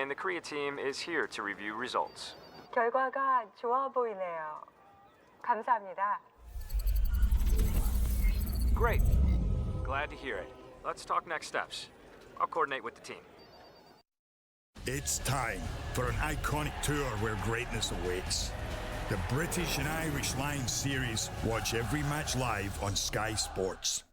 and the Korea team is here to review results. 결과가 좋아 보이네요. 감사합니다. Great. Glad to hear it. Let's talk next steps. I'll coordinate with the team. It's time for an iconic tour where greatness awaits. The British and Irish Lions series. Watch every match live on Sky Sports.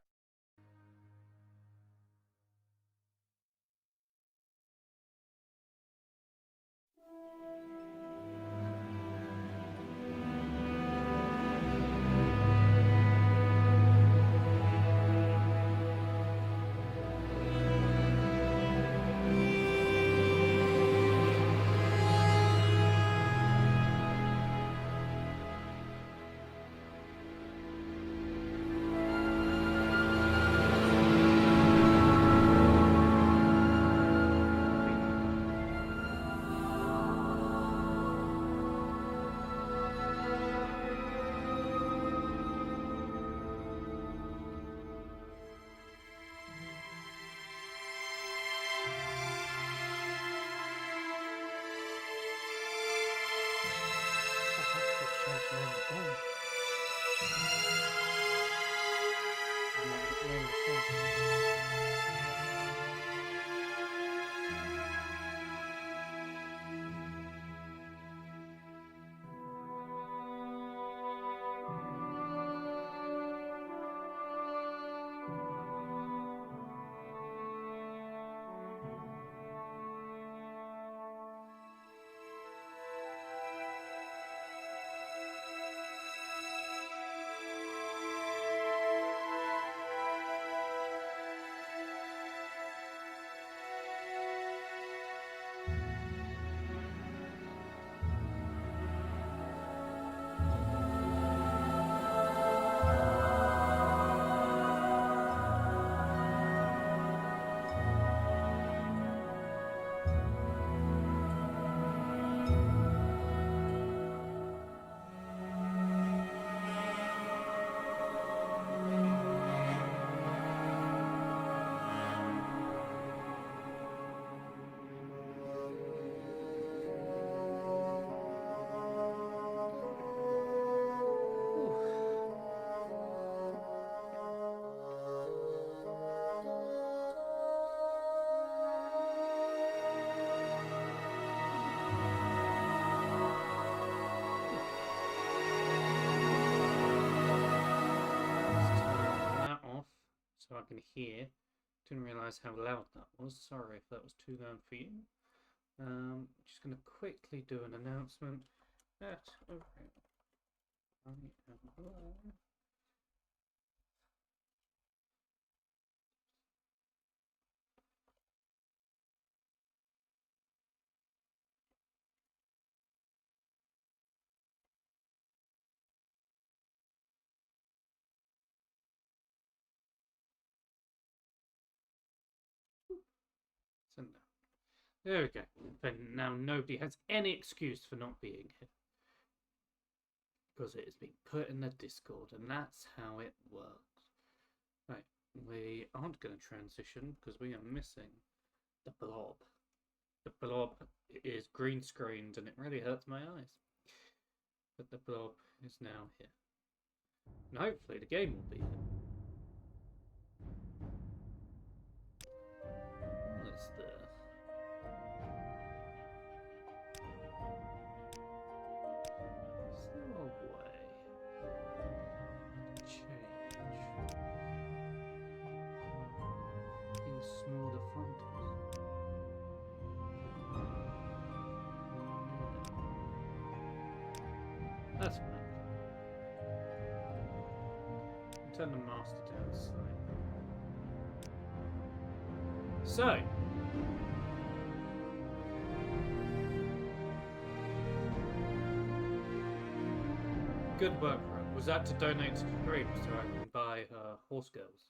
So I can hear. Didn't realise how loud that was. Sorry if that was too loud for you. Just going to quickly do an announcement that I am live. So there we go. Then now nobody has any excuse for not being here. Because it has been put in the Discord, and that's how it works. Right, we aren't going to transition because we are missing the blob. The blob is green screened and it really hurts my eyes. But the blob is now here. And hopefully the game will be here. What's the... Smaller frontals. That's fine. Turn the master down slightly. So, good work, bro. Was that to donate to the stream so I can buy horse girls?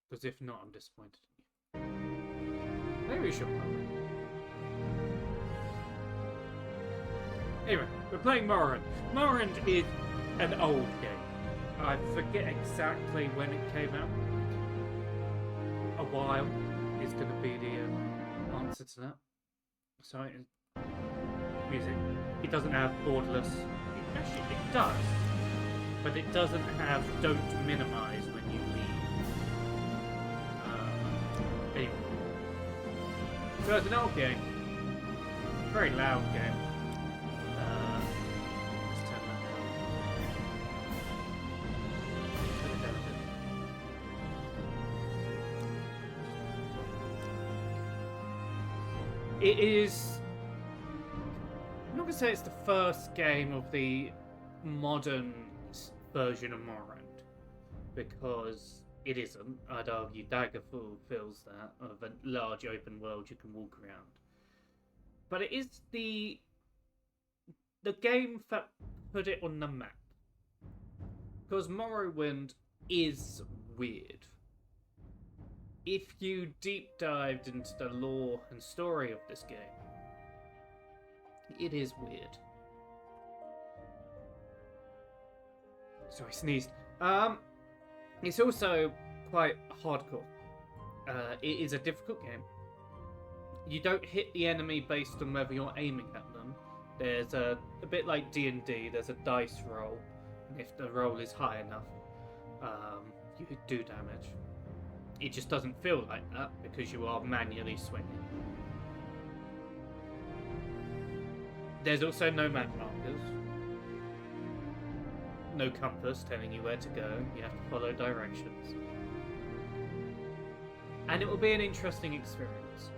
Because if not, I'm disappointed in you. Maybe we should probably. Anyway, we're playing Morrowind. Morrowind is an old game. I forget exactly when it came out. A while is going to be the answer to that. Sorry, music. It doesn't have borderless. Actually, it does, but it doesn't have don't minimize when you leave. Anyway, so it's an old game, very loud game. Let's turn that down. Turn it down a bit. It is. I'm not going to say it's the first game of the modern version of Morrowind, because it isn't. I'd argue Daggerfall fills that, of a large open world you can walk around. But it is the game that put it on the map. Because Morrowind is weird. If you deep dived into the lore and story of this game, it is weird. Sorry, I sneezed. It's also quite hardcore. It is a difficult game. You don't hit the enemy based on whether you're aiming at them. There's a bit like D&D, there's a dice roll, and if the roll is high enough, you do damage. It just doesn't feel like that because you are manually swinging. There's also no map markers. No compass telling you where to go. You have to follow directions. And it will be an interesting experience.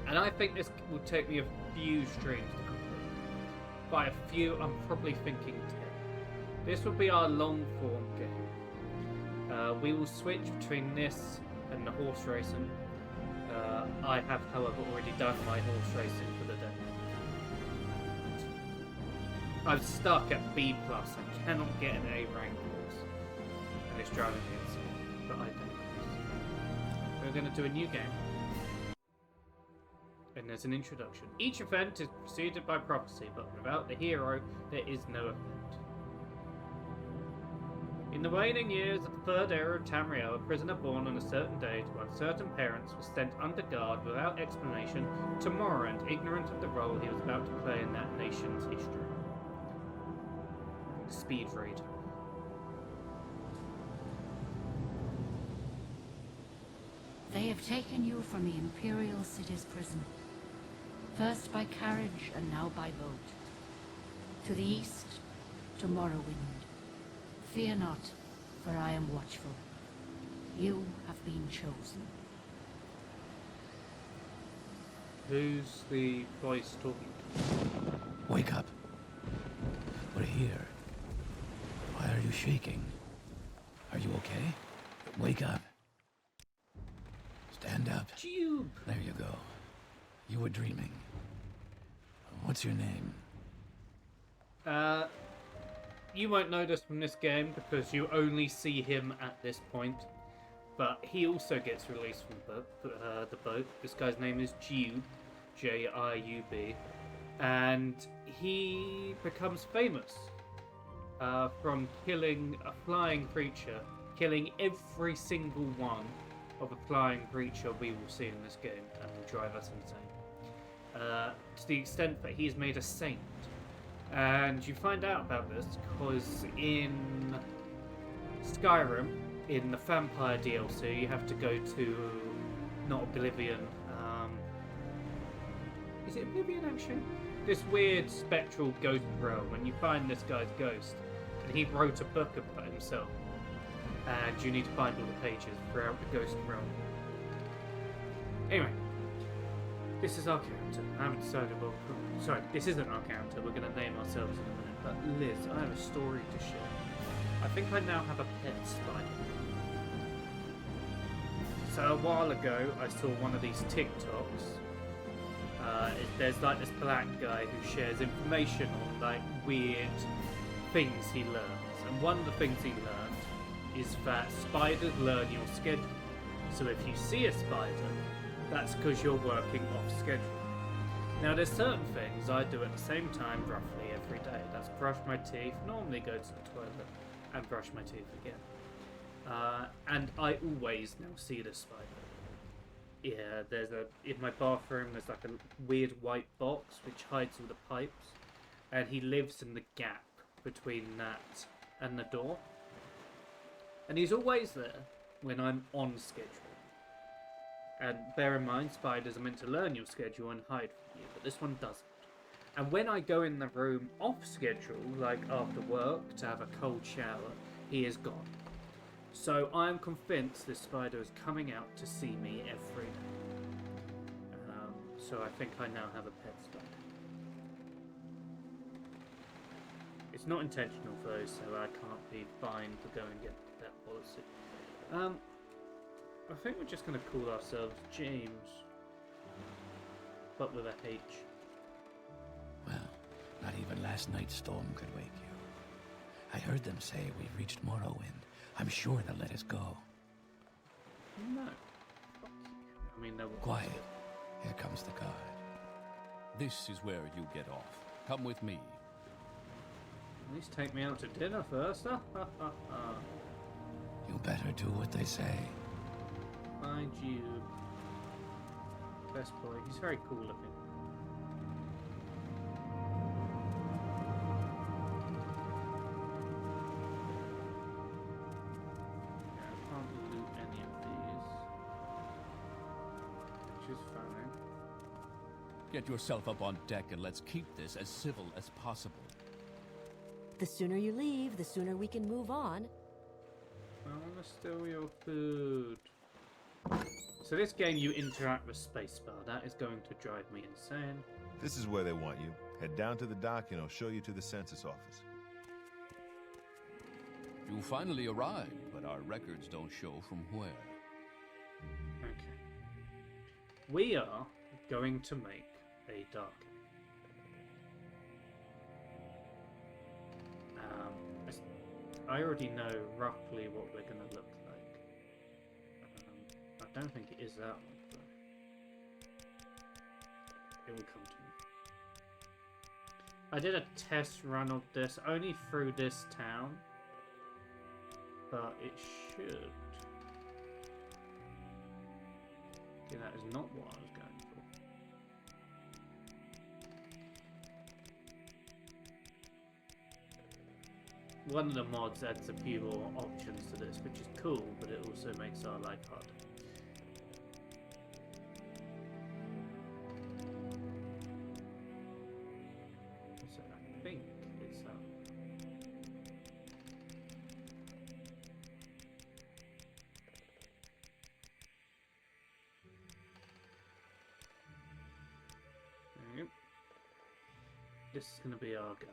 And I think this will take me a few streams to complete. By a few, I'm probably thinking 10. This will be our long form game. We will switch between this and the horse racing. I have, however, already done my horse racing for the day. I'm stuck at B+. I cannot get an A rank course. And it's driving me insane. But I don't. We're going to do a new game. And there's an introduction. Each event is preceded by prophecy, but without the hero, there is no event. In the waning years of the third era of Tamriel, a prisoner born on a certain day to uncertain parents was sent under guard without explanation to Morrowind, ignorant of the role he was about to play in that nation's history. Speed read. They have taken you from the Imperial City's prison, first by carriage and now by boat. To the east, to Morrowind. Fear not, for I am watchful. You have been chosen. Who's the voice talking to? Wake up. We're here. Why are you shaking? Are you okay? Wake up. Stand up. Tube. There you go. You were dreaming. What's your name? You won't notice from this game because you only see him at this point. But he also gets released from the boat. This guy's name is Jiub, J-I-U-B, and he becomes famous from killing a flying creature, killing every single one of a flying creature we will see in this game, and will drive us insane. To the extent that he's made a saint. And you find out about this because in Skyrim, in the Vampire DLC, you have to go to, not Oblivion, is it Oblivion actually? This weird spectral ghost realm, and you find this guy's ghost, and he wrote a book about himself, and you need to find all the pages throughout the ghost realm. Anyway, this is our character. I haven't decided what. Sorry, this isn't our character. We're going to name ourselves in a minute. But Liz, I have a story to share. I think I now have a pet spider. So a while ago, I saw one of these TikToks. There's like this black guy who shares information on like weird things he learns. And one of the things he learned is that spiders learn your schedule. So if you see a spider, that's because you're working off schedule. Now there's certain things I do at the same time roughly every day. That's brush my teeth, normally go to the toilet, and brush my teeth again. And I always now see this spider. Yeah, in my bathroom there's like a weird white box which hides all the pipes, and he lives in the gap between that and the door. And he's always there when I'm on schedule. And bear in mind, spiders are meant to learn your schedule and hide from you, but this one doesn't. And when I go in the room off schedule, like after work to have a cold shower, he is gone. So I'm convinced this spider is coming out to see me every day. So I think I now have a pet spider. It's not intentional though, so I can't be fined for going and get that policy. I think we're just going to call ourselves James, but with a H. Well, not even last night's storm could wake you. I heard them say we've reached Morrowind. I'm sure they'll let us go. No. Fuck you. I mean, no. Quiet. Here comes the guard. This is where you get off. Come with me. At least take me out to dinner first. You better do what they say. Mind you. Best boy. He's very cool looking. Yeah, I can't loot any of these. Which is fine. Get yourself up on deck and let's keep this as civil as possible. The sooner you leave, the sooner we can move on. I want to steal your food. So this game you interact with spacebar. That is going to drive me insane. This is where they want you. Head down to the dock and I'll show you to the census office. You finally arrived, but our records don't show from where. Okay. We are going to make a dark. I already know roughly what we're going to look like. I don't think it is that one, but it will come to me. I did a test run of this, only through this town, but it should. Okay, that is not what I was going for. One of the mods adds a few more options to this, which is cool, but it also makes our life harder. So I think it's Yep. This is going to be our guy.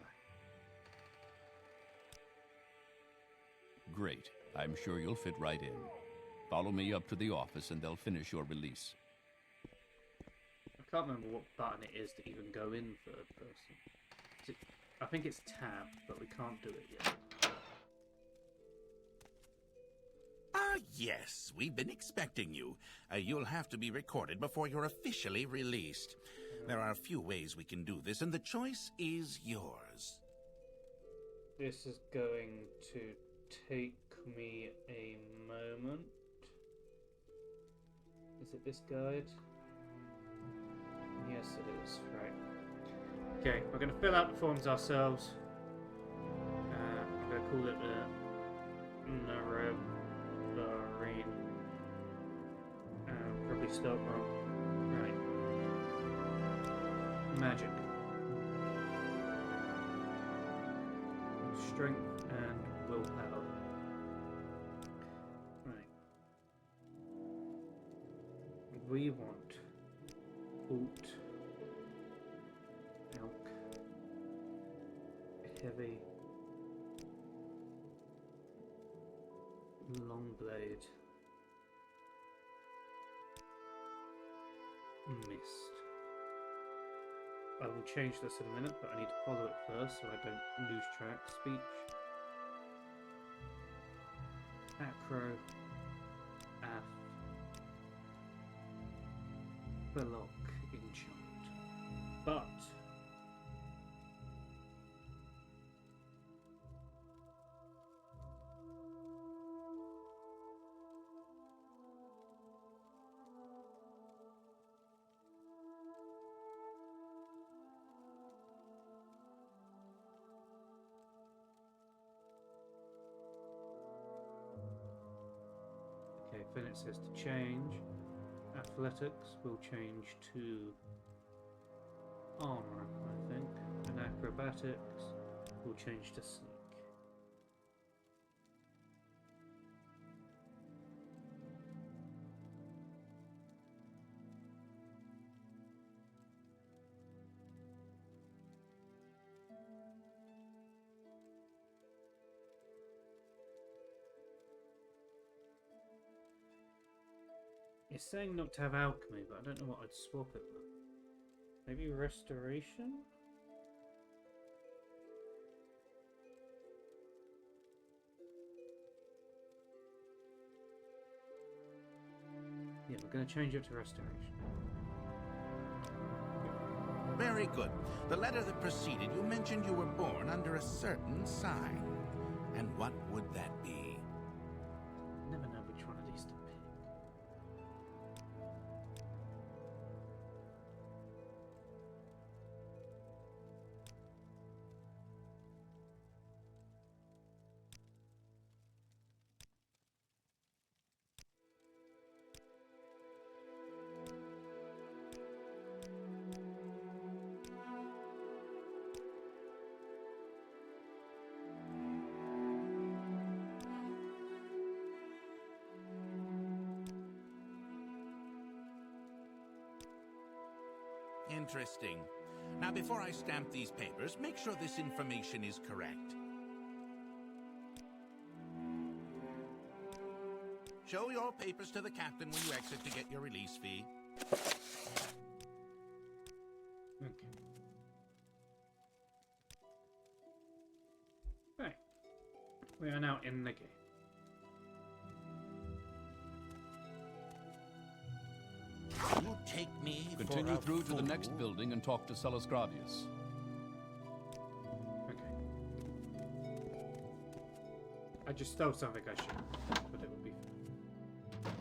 Great. I'm sure you'll fit right in. Follow me up to the office and they'll finish your release. I can't remember what button it is to even go in third person. I think it's tab, but we can't do it yet. Ah, yes. We've been expecting you. You'll have to be recorded before you're officially released. There are a few ways we can do this, and the choice is yours. This is going to take me a moment. Is it this guide? Yes, it is. Right. Okay, we're going to fill out the forms ourselves. I'm going to call it the Narab. Probably spelled wrong. Right. Magic. Strength and willpower. Right. We want Alt, Elk, Heavy, Long Blade, Mist. I will change this in a minute, but I need to follow it first so I don't lose track. Speech. Acro. Ath. Block. Enchant. But then it says to change. Athletics will change to armor, I think, and acrobatics will change to sneak. It's saying not to have alchemy, but I don't know what I'd swap it with. Maybe restoration? Yeah, we're going to change it to restoration. Very good. The letter that preceded you mentioned you were born under a certain sign. And what would that be? I never know which one of these to pick. Interesting. Now, before I stamp these papers, make sure this information is correct. Show your papers to the captain when you exit to get your release fee. Okay. Right. We are now in the game. You take me Continue for a through to the fool? next building and talk to Celisgravius. Okay. I just stole something I shouldn't, but it will be fine.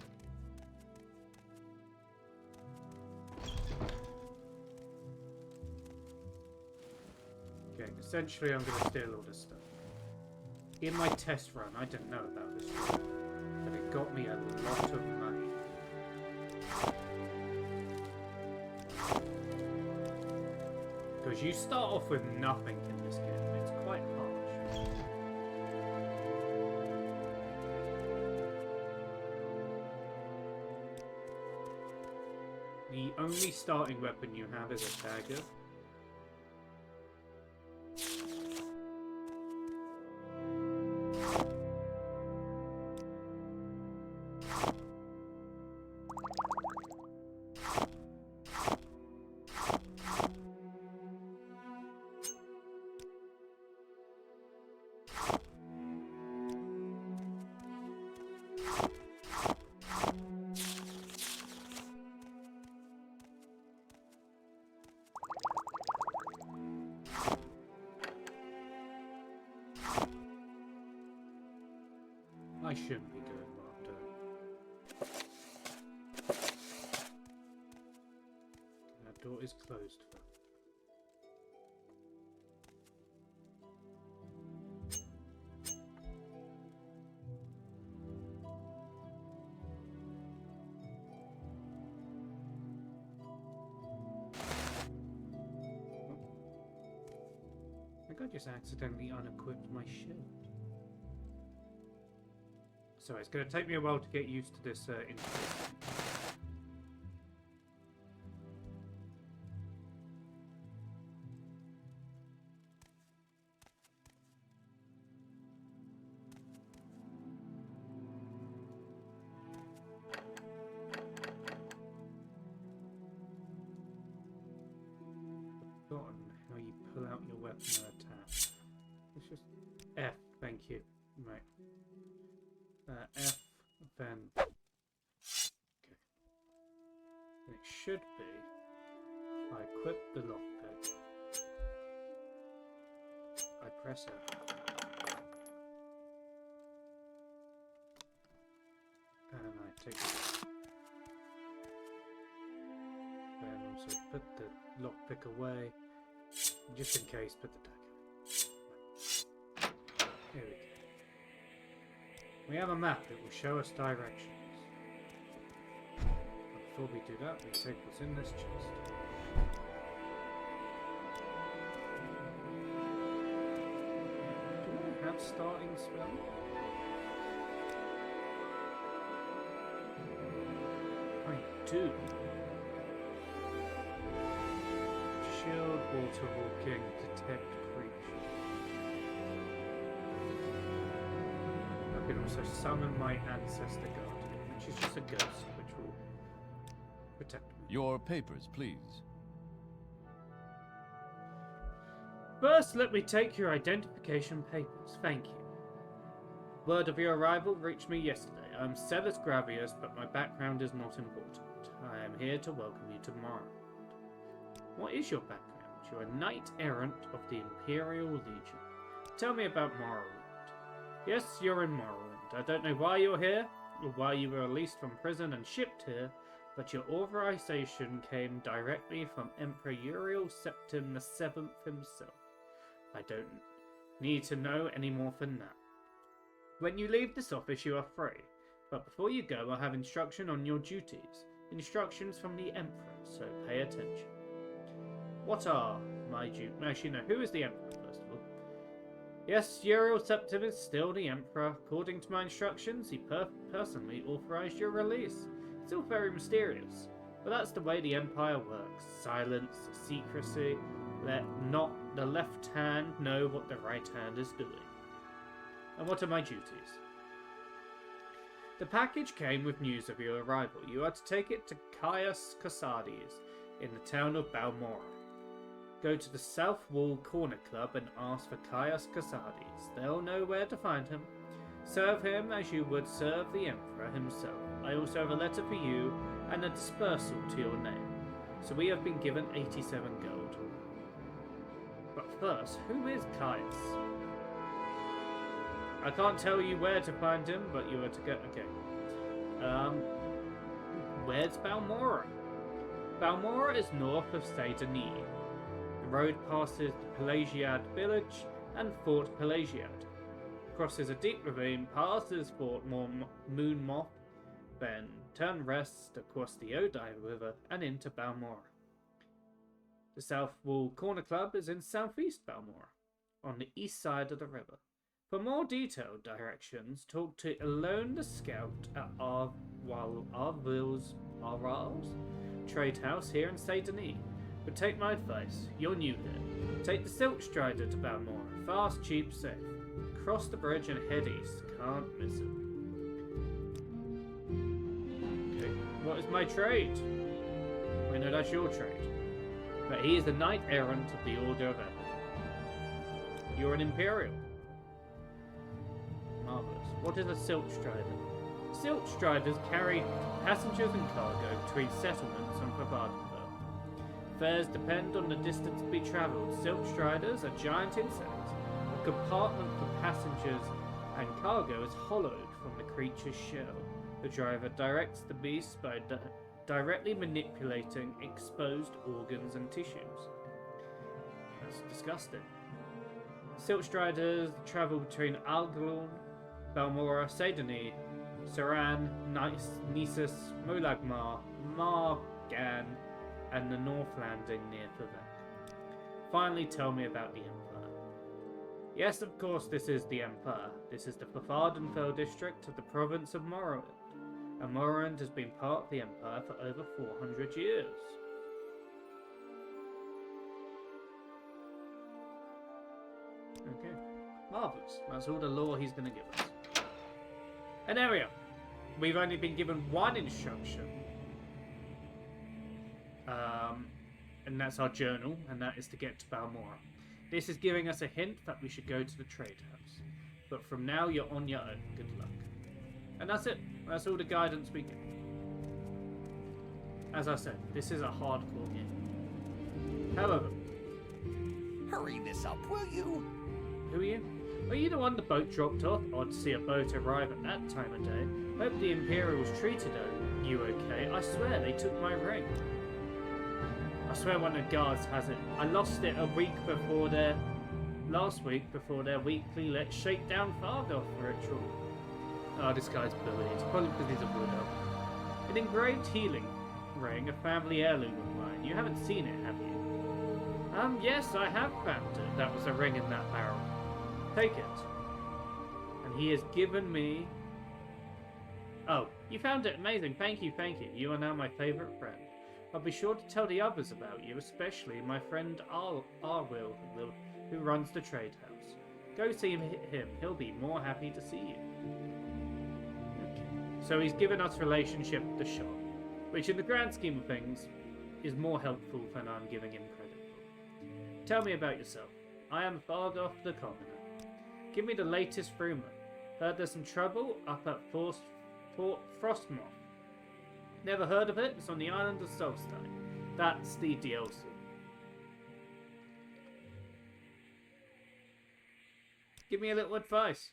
Okay, essentially I'm going to steal all this stuff. In my test run, I didn't know about this rule, but it got me a lot of money. Because you start off with nothing in this game, it's quite harsh. The only starting weapon you have is a dagger. I shouldn't be doing what I'm doing. That door is closed. I think I just accidentally unequipped my shield. So it's going to take me a while to get used to this interface. Forgotten how you pull out your weapon and attack. It's just F, thank you. Right. F, then... Okay. And it should be... I equip the lockpick. I press it. And I take it. Then also put the lockpick away. Just in case, put the dagger. Here we go. We have a map that will show us directions. before we do that, we take what's in this chest. Do I have starting spell? I do. Shield, water walking, detect creature. I can also summon my ancestor guardian, which is just a ghost, which will protect me. Your papers, please. First, let me take your identification papers. Thank you. Word of your arrival reached me yesterday. I am Celis Gravius, but my background is not important. I am here to welcome you to Morrowind. What is your background? You're a knight-errant of the Imperial Legion. Tell me about Morrowind. Yes, you're in Morrowind. I don't know why you're here, or why you were released from prison and shipped here, but your authorization came directly from Emperor Uriel Septim VII himself. I don't need to know any more than that. When you leave this office, you are free. But before you go, I have instruction on your duties. Instructions from the Emperor, so pay attention. What are my duties? Actually, no, who is the Emperor, first of all? Yes, Uriel Septim is still the Emperor. According to my instructions, he personally authorized your release. It's all very mysterious. But that's the way the Empire works. Silence, secrecy. Let not the left hand know what the right hand is doing. And what are my duties? The package came with news of your arrival. You are to take it to Caius Casades in the town of Balmora. Go to the South Wall Corner Club and ask for Caius Casades. They'll know where to find him. Serve him as you would serve the Emperor himself. I also have a letter for you and a dispersal to your name. So we have been given 87 gold. But first, who is Caius? I can't tell you where to find him, but you are to go. Okay. Where's Balmora? Balmora is north of Saint Denis. The road passes the Pelagiad village and Fort Pelagiad. Crosses a deep ravine, passes Fort Moonmoth, then turn west across the Odai River and into Balmora. The South Wall Corner Club is in southeast Balmora, on the east side of the river. For more detailed directions, talk to Elone the Scout at Arvil's trade house here in Saint Denis. But take my advice, you're new here. Take the Silk Strider to Balmora. Fast, cheap, safe. Cross the bridge and head east. Can't miss it. Okay, what is my trade? I know that's your trade. But he is the knight-errant of the Order of Ember. You're an Imperial. Marvelous. What is a Silk Strider? Silk Striders carry passengers and cargo between settlements and Pavardinville. Fares depend on the distance to be travelled. Silk Striders are giant insects. A compartment for passengers and cargo is hollowed from the creature's shell. The driver directs the beast by directly manipulating exposed organs and tissues. That's disgusting. Silk Striders travel between Algalorn, Balmora, Saint Denis, Saran, Nisus, Molagmar, Margan, and the North Landing near Vivek. Finally, tell me about the Empire. Yes, of course, this is the Empire. This is the Pavardinfell district of the province of Morrowind. And Morrowind has been part of the Empire for over 400 years. Okay, marvellous. That's all the lore he's going to give us. And there we are. We've only been given one instruction. And that's our journal, and that is to get to Balmora. This is giving us a hint that we should go to the trade house. But from now, you're on your own. Good luck. And that's it. That's all the guidance we get. As I said, this is a hardcore game. However... Hurry this up, will you? Who are you? Are you the one the boat dropped off? Odd to see a boat arrive at that time of day. Hope the Imperials treated you okay. I swear they took my ring. I swear one of the guards has it. I lost it last week before their weekly Let's Shake Down Fargoth ritual. Oh, this guy's bullied. It's probably because he's a wood elf. An engraved healing ring, a family heirloom of mine. You haven't seen it, have you? Yes, I have found it. That was a ring in that barrel. Take it. And he has given me... Oh, you found it. Amazing. Thank you, thank you. You are now my favourite friend. I'll be sure to tell the others about you, especially my friend Arwill, who runs the trade house. Go see him. He'll be more happy to see you. Okay. So he's given us relationship at the shop, which in the grand scheme of things is more helpful than I'm giving him credit for. Tell me about yourself. I am Fargoth the Commoner. Give me the latest rumour. Heard there's some trouble up at Fort Frostmoth. Never heard of it? It's on the island of Solstein. That's the DLC. Give me a little advice.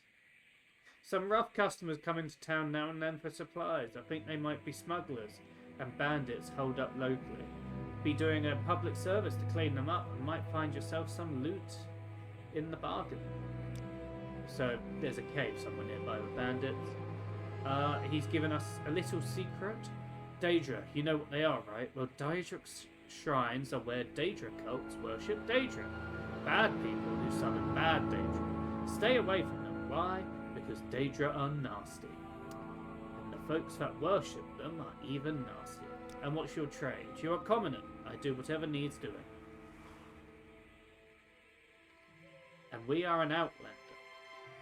Some rough customers come into town now and then for supplies. I think they might be smugglers and bandits holed up locally. Be doing a public service to clean them up and might find yourself some loot in the bargain. So there's a cave somewhere nearby with bandits. He's given us a little secret. Daedra, you know what they are, right? Well, Daedra's shrines are where Daedra cults worship Daedra. Bad people who summon bad Daedra. Stay away from them. Why? Because Daedra are nasty. And the folks that worship them are even nastier. And what's your trade? You're a commoner. I do whatever needs doing. And we are an outlander.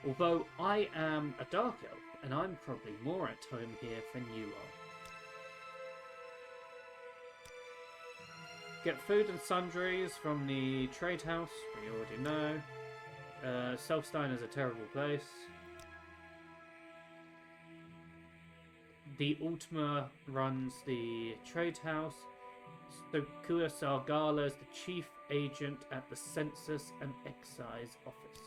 Although I am a dark elf, and I'm probably more at home here than you are. Get food and sundries from the trade house, we already know. Solstein is a terrible place. The Ultima runs the trade house. Stokua Sargala is the chief agent at the Census and Excise office.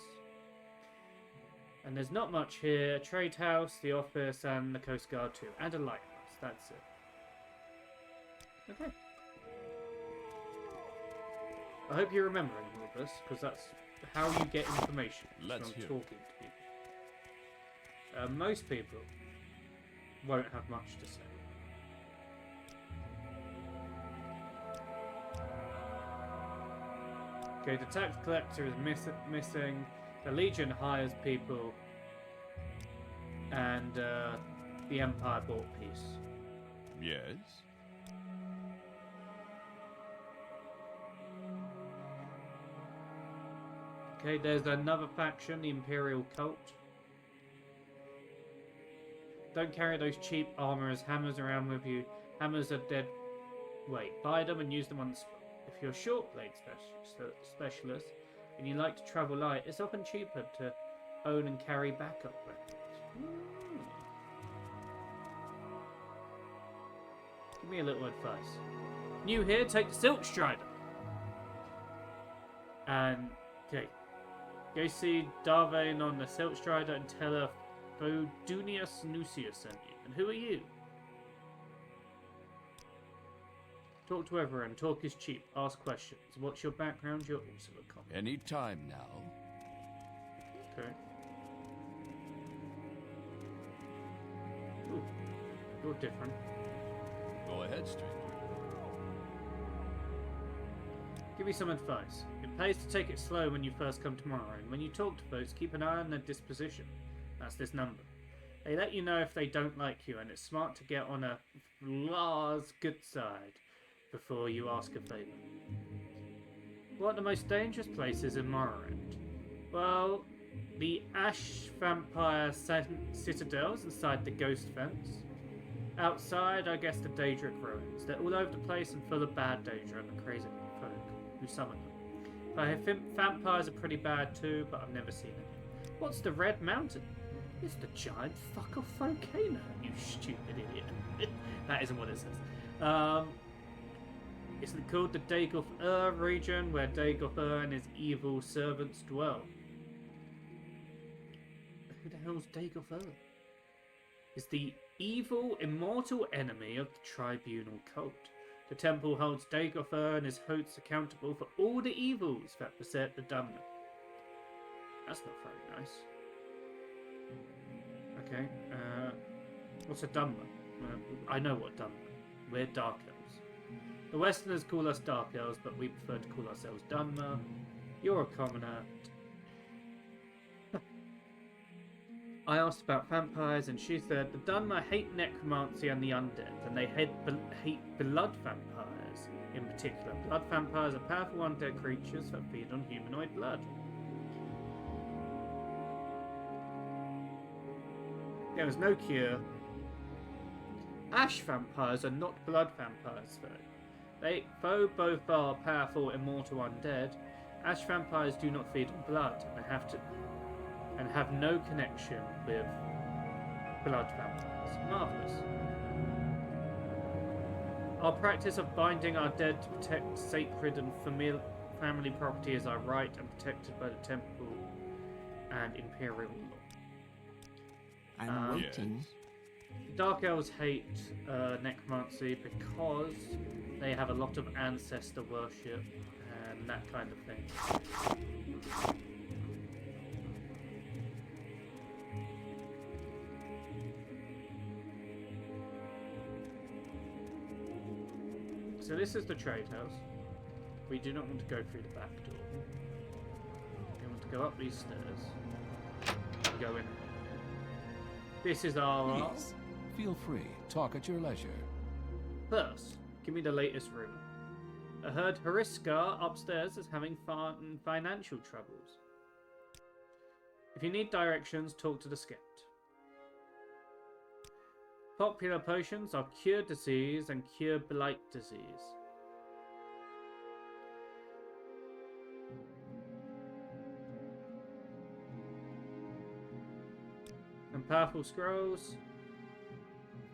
And there's not much here. Trade house, the office, and the Coast Guard too. And a lighthouse, that's it. Okay. I hope you're remembering all this, because that's how you get information from talking to people. Most people won't have much to say. Okay, the tax collector is missing. The Legion hires people, and the Empire bought peace. Yes? Okay, there's another faction, the Imperial Cult. Don't carry those cheap armorers' hammers around with you. Hammers are dead. Wait, buy them and use them on the spot. If you're a short blade specialist and you like to travel light, it's often cheaper to own and carry backup weapons. Give me a little advice. New here, take the Silk Strider. And, okay. Go see Darvain on the Silk Strider and tell her Fodunius Nucius sent you. And who are you? Talk to everyone. Talk is cheap. Ask questions. What's your background? You're also a common. Any time now. Okay. Ooh, you're different. Go ahead, stranger. Give me some advice. It pays to take it slow when you first come to Morrowind. When you talk to folks, keep an eye on their disposition. That's this number. They let you know if they don't like you, and it's smart to get on a Vla's good side before you ask a favour. What are the most dangerous places in Morrowind? Well, the Ash Vampire Citadels inside the Ghost Fence. Outside, I guess the Daedric Ruins. They're all over the place and full of bad Daedra and the crazy folk who summon them. I hear vampires are pretty bad too, but I've never seen any. What's the Red Mountain? It's the giant fuck-off volcano, you stupid idiot. That isn't what it says. Isn't it called the Dagoth region, where Dagoth and his evil servants dwell? Who the hell's Dagoth? Is the evil, immortal enemy of the Tribunal cult. The temple holds Dagoth and his hosts accountable for all the evils that beset the Dunmer. That's not very nice. Okay, what's a Dunmer? I know what Dunmer. We're Dark Elves. The Westerners call us Dark Elves, but we prefer to call ourselves Dunmer. You're a commoner. I asked about vampires, and she said the Dunmer hate necromancy and the undead, and they hate blood vampires in particular. Blood vampires are powerful undead creatures that feed on humanoid blood. There is no cure. Ash vampires are not blood vampires, though. Though both are powerful, immortal undead, ash vampires do not feed on blood and have no connection with blood vampires. Marvellous. Our practice of binding our dead to protect sacred and family property is our right and protected by the temple and imperial law. I'm waiting. Dark Elves hate necromancy because they have a lot of ancestor worship and that kind of thing. So this is the trade house. We do not want to go through the back door. We want to go up these stairs and go in. This is our... Please, feel free. Talk at your leisure. First, give me the latest room. I heard Hariska upstairs is having financial troubles. If you need directions, talk to the Skept. Popular potions are cure disease and cure blight disease. And powerful scrolls.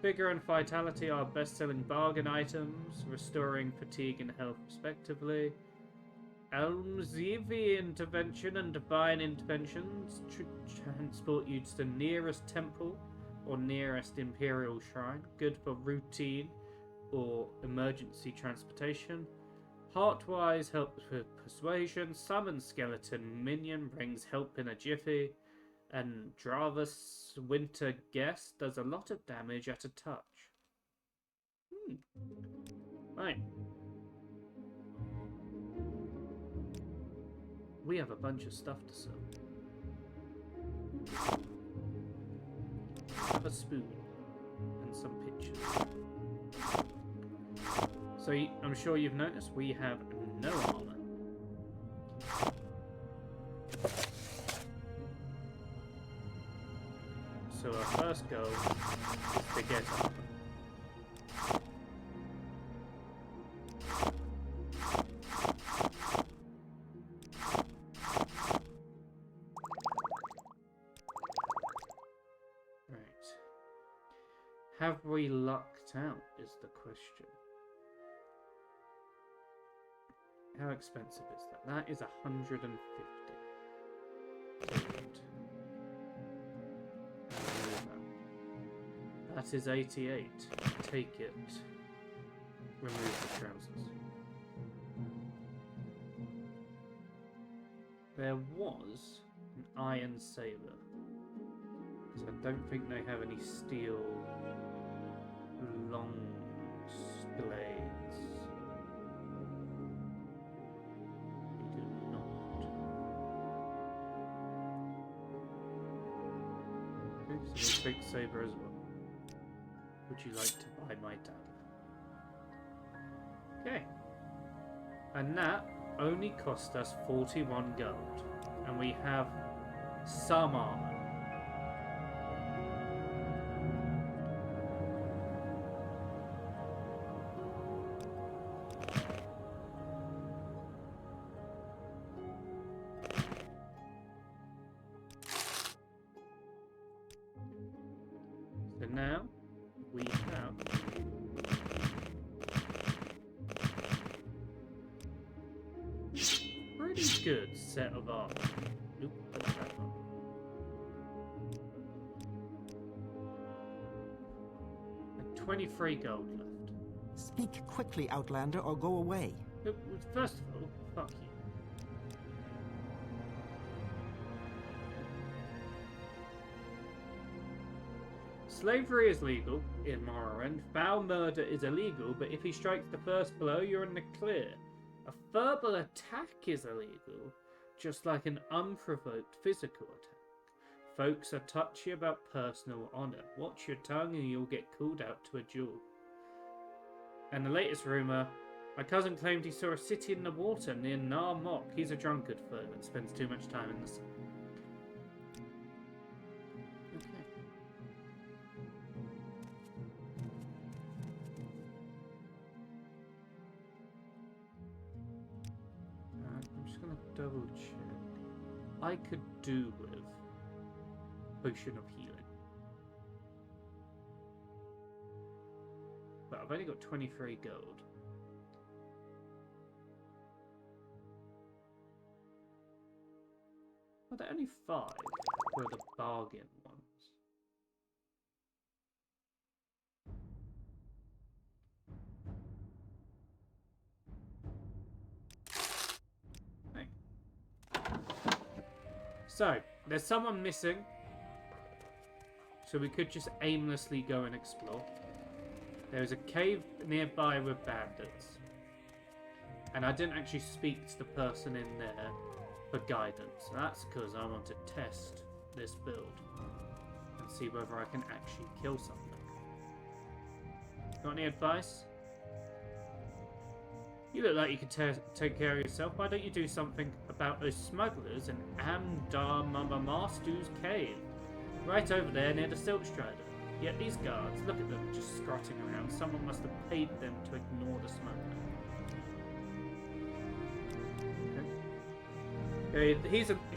Vigor and vitality are best-selling bargain items, restoring fatigue and health respectively. Almzivi intervention and divine interventions transport you to the nearest temple or nearest imperial shrine, good for routine or emergency transportation. Heartwise helps with persuasion. Summon skeleton minion brings help in a jiffy. And Dravus Winter Guest does a lot of damage at a touch. Right. We have a bunch of stuff to sell. Have a spoon and some pictures. So I'm sure you've noticed we have no armor. So our first goal is to get armor. Have we lucked out is the question. How expensive is that? That is 150. That is 88. Take it. Remove the trousers. There was an iron saber. So I don't think they have any steel long blades. We do not. Okay, so we'll take saber as well. Would you like to buy my dagger? Okay. And that only cost us 41 gold. And we have some armor. So now we have pretty good set of armor. Oop, put that on. And 23 gold left. Speak quickly, Outlander, or go away. First of all, fuck you. Slavery is legal in Morrowind. Foul murder is illegal, but if he strikes the first blow, you're in the clear. A verbal attack is illegal, just like an unprovoked physical attack. Folks are touchy about personal honor. Watch your tongue and you'll get called out to a duel. And the latest rumor, my cousin claimed he saw a city in the water near Nar Mok. He's a drunkard foe and spends too much time in the sun. Okay. I'm just gonna double check. I could do with Potion of Healing. But I've only got 23 gold. Well, they're only 5 for the bargain ones. Hey. So, there's someone missing. So we could just aimlessly go and explore. There's a cave nearby with bandits. And I didn't actually speak to the person in there for guidance. That's because I want to test this build and see whether I can actually kill something. Got any advice? You look like you can take care of yourself. Why don't you do something about those smugglers in Amdar-Mamastu's cave? Right over there near the Silk Strider. Yet these guards, look at them just strutting around. Someone must have paid them to ignore the smuggler. Okay.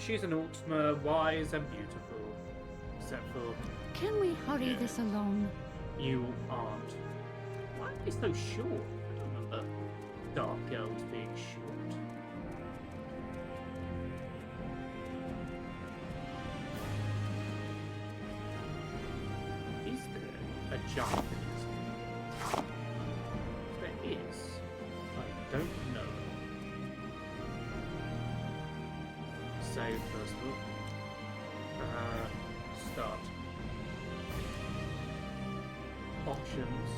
She's an Ultima, wise and beautiful. Except for... Can we hurry this along? You aren't. Why are they so short? I don't remember dark elves being short. Is there a jump in this game? If there is, I don't know. Save first of all. Start. Options.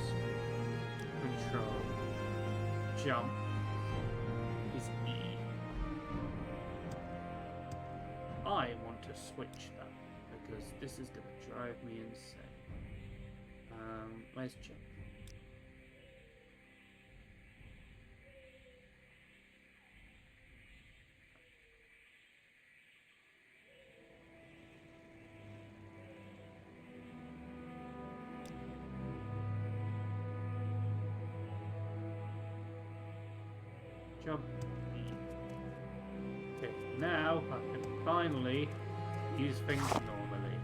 Control. Jump is E. I want to switch that because this is going to drive me insane. Where's jump? Jump. Okay, now I can finally use things normally.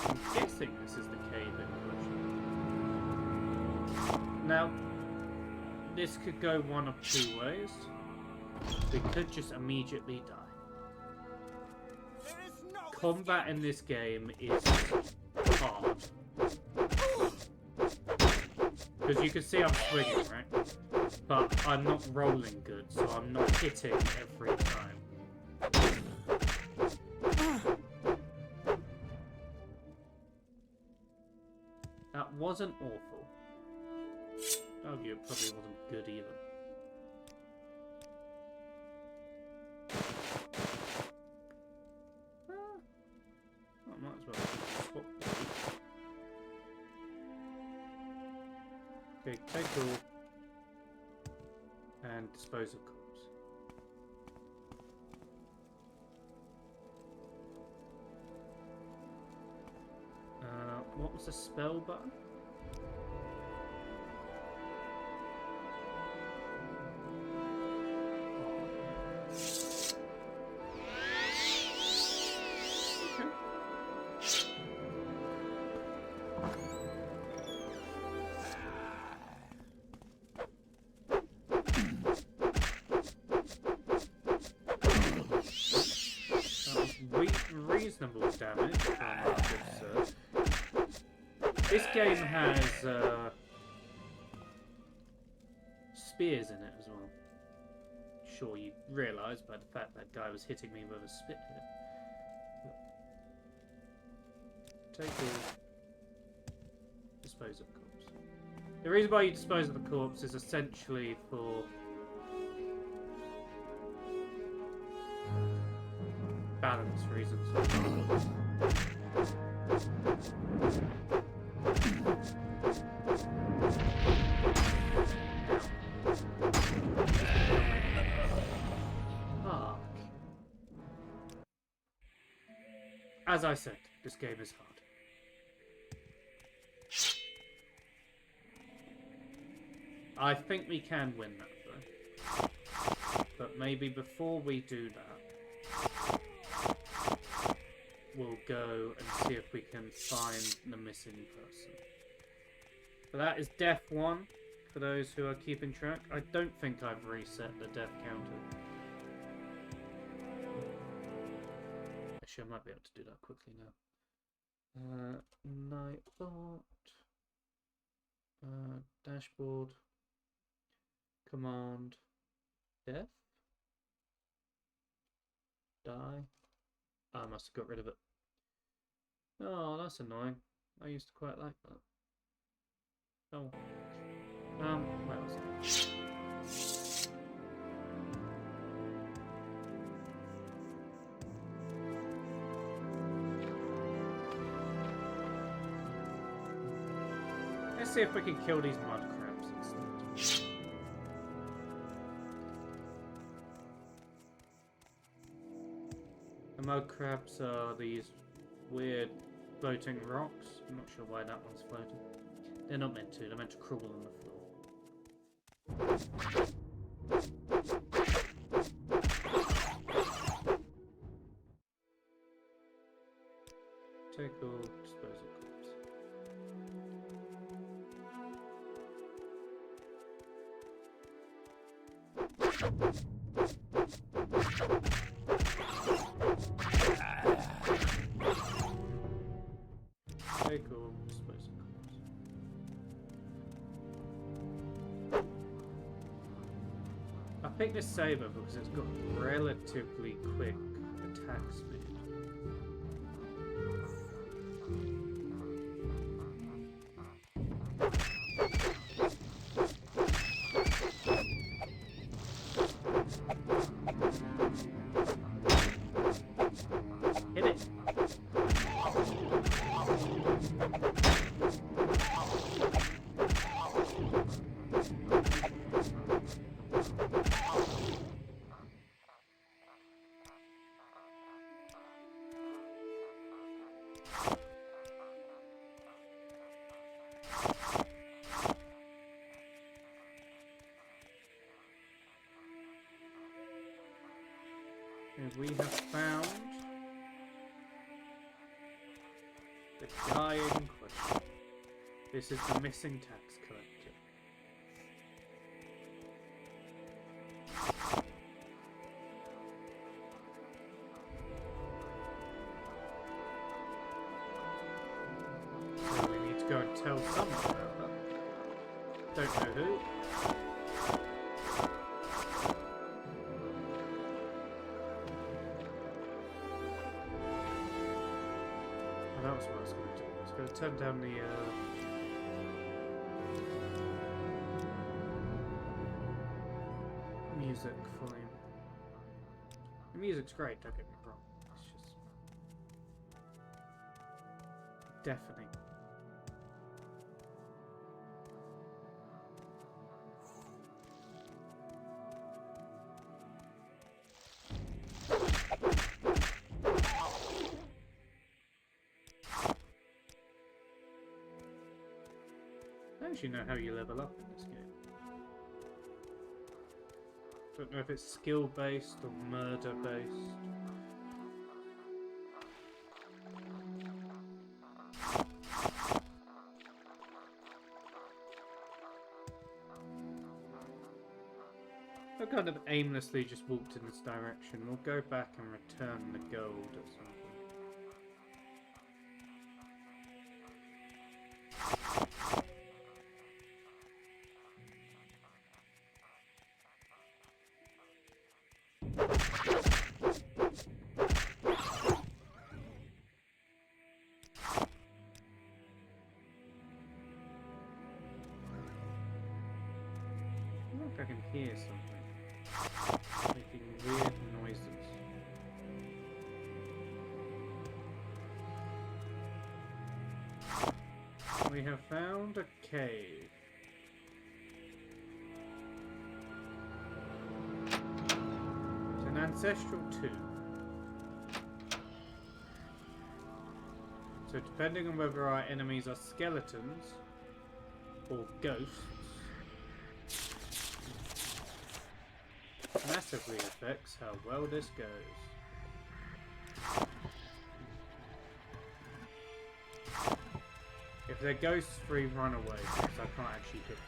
I'm guessing this is the cave in question. Now, this could go one of two ways. We could just immediately die. Combat in this game is hard. Because you can see I'm swinging, right? But I'm not rolling good, so I'm not hitting every time. That wasn't awful. Oh, it probably wasn't good either. I might as well swap. Okay, take all and dispose of corpse. What was the spell button? Reasonable damage. This game has spears in it as well. Sure, you realise by the fact that guy was hitting me with a spit here. Take all. Dispose of corpse. The reason why you dispose of the corpse is essentially for balance reasons. Fuck. As I said, this game is hard. I think we can win that though. But maybe before we do that, we'll go and see if we can find the missing person. So that is death 1, for those who are keeping track. I don't think I've reset the death counter. Actually, I might be able to do that quickly now. Nightbot. Dashboard. Command. Death? Die? Oh, I must have got rid of it. Oh, that's annoying. I used to quite like that. Oh. Where was it? Let's see if we can kill these mud crabs instead. The mud crabs are these weird floating rocks. I'm not sure why that one's floating. They're not meant to. They're meant to crawl on the floor. Take all, dispose of corpse. Take all, dispose of corpse. I picked this saber because it's got relatively quick attack speed. Hit it! And we have found the guy in question. This is the missing tax collector. So we need to go and tell someone about that. Don't know who. That was what I was going to do. I was going to turn down the music volume. The music's great, don't get me wrong. It's just deafening. I don't actually know how you level up in this game. Don't know if it's skill based or murder based. I kind of aimlessly just walked in this direction. We'll go back and return the gold at some point. can hear something making weird noises. We have found a cave. It's an ancestral tomb. So depending on whether our enemies are skeletons or ghosts, massively affects how well this goes. If they're ghosts free, run away, because I can't actually hit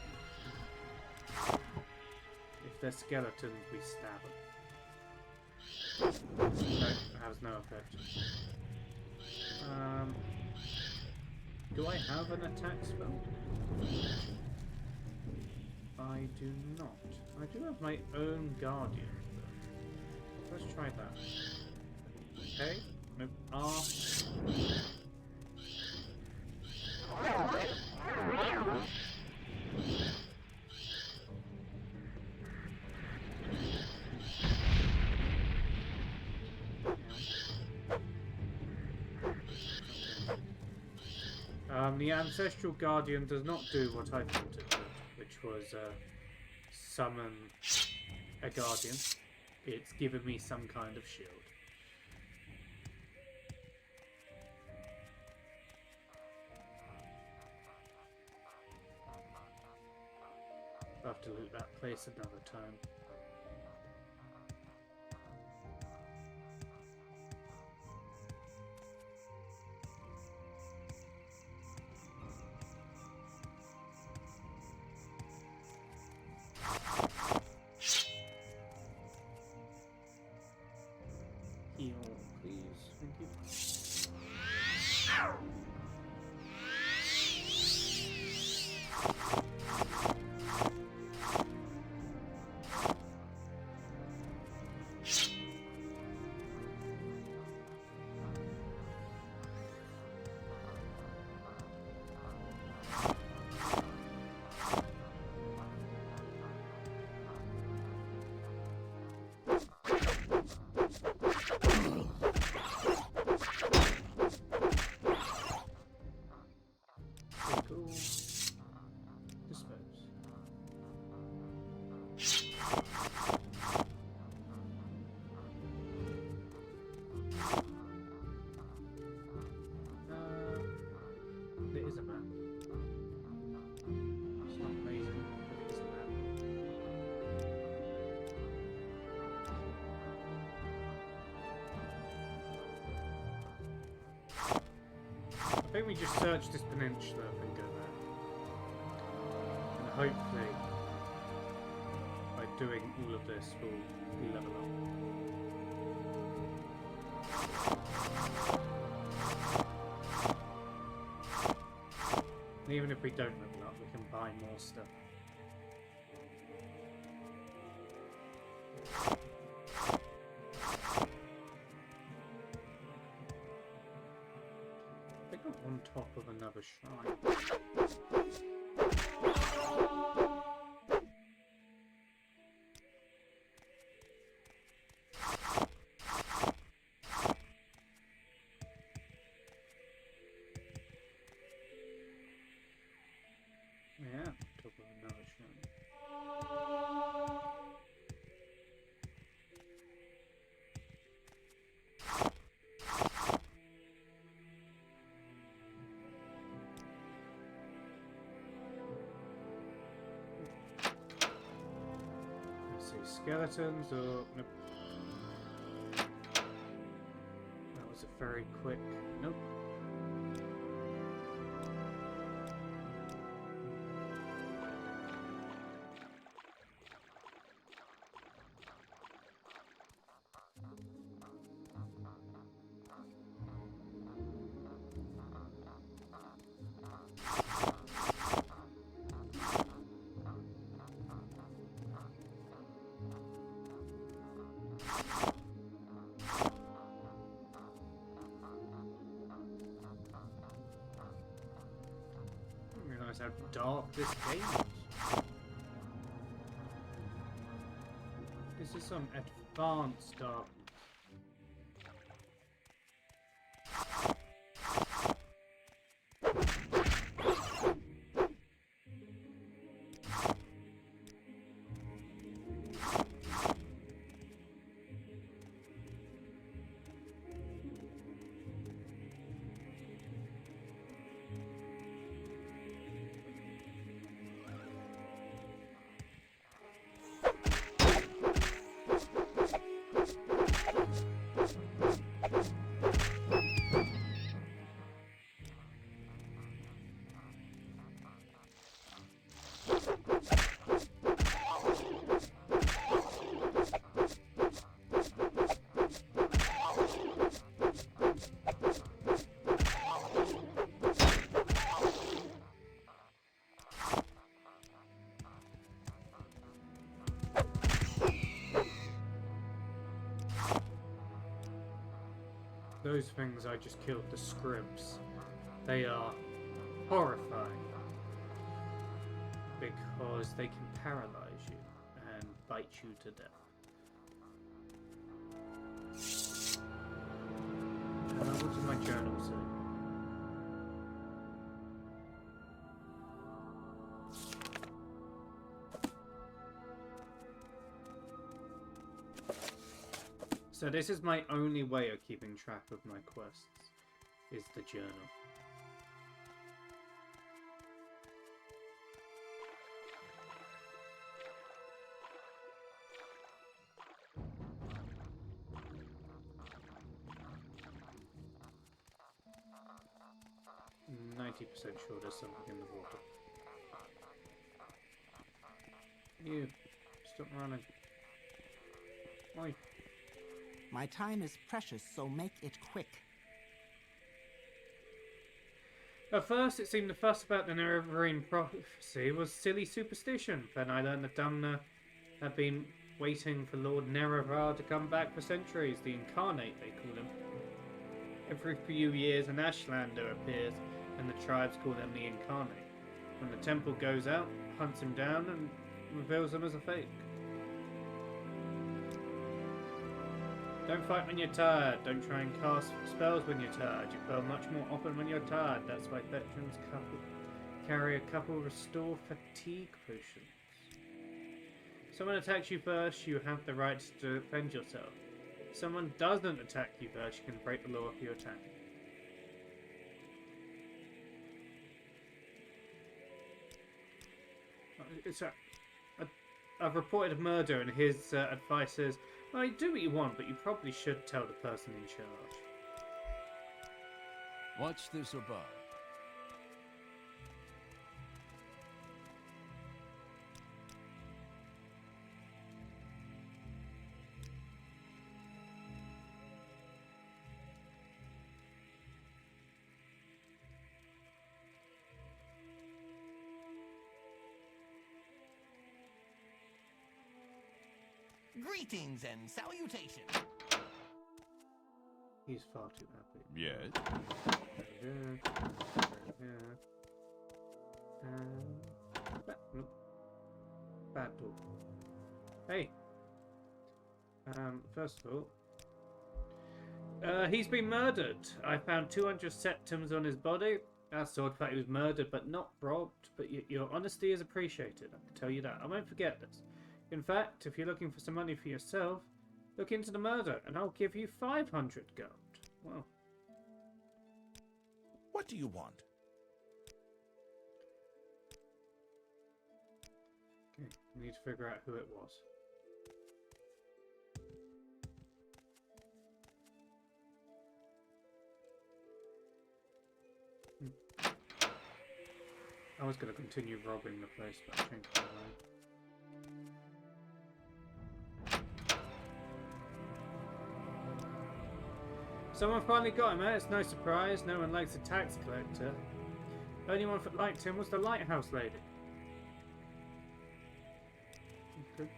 them. If they're skeletons, we stab them. No, it has no effect. Do I have an attack spell? I do not. I do have my own guardian, though. Let's try that. Okay. Nope. R. The Ancestral Guardian does not do what I thought it would, which was summon a Guardian. It's given me some kind of shield. I'll have to loot that place another time. Heal, please. Thank you. I think we just search this peninsula and go there. And hopefully, by doing all of this, we'll level up. And even if we don't level up, we can buy more stuff. On top of another shrine. Yeah, on top of another shrine. Skeletons or nope. That was a very quick nope. How dark this game is. This is some advanced darkness. Those things I just killed, the scribs, they are horrifying because they can paralyze you and bite you to death. What did my journal say? So this is my only way of keeping track of my quests, is the journal. I'm 90% sure there's something in the water. You, stop running. Why? My time is precious, so make it quick. At first, it seemed the fuss about the Nerevarine prophecy was silly superstition. Then I learned that Dumna had been waiting for Lord Nerevar to come back for centuries, the Incarnate, they call him. Every few years, an Ashlander appears, and the tribes call them the Incarnate. When the temple goes out, hunts him down, and reveals him as a fake. Don't fight when you're tired. Don't try and cast spells when you're tired. You fail much more often when you're tired. That's why veterans carry a couple restore fatigue potions. If someone attacks you first, you have the right to defend yourself. If someone doesn't attack you first, you can break the law if you attack. I've reported a murder, and his advice is, well, you do what you want, but you probably should tell the person in charge. What's this about? Greetings and salutations. He's far too happy. Yes. Bad door. Hey. First of all, he's been murdered. I found 200 septums on his body. That's the odd fact he was murdered, but not robbed. But your honesty is appreciated. I can tell you that. I won't forget this. In fact, if you're looking for some money for yourself, look into the murder, and I'll give you 500 gold. Well. What do you want? Okay, we need to figure out who it was. I was going to continue robbing the place, but I changed my mind. Someone finally got him, eh? It's no surprise. No one likes a tax collector. Only one that liked him was the lighthouse lady. Okay.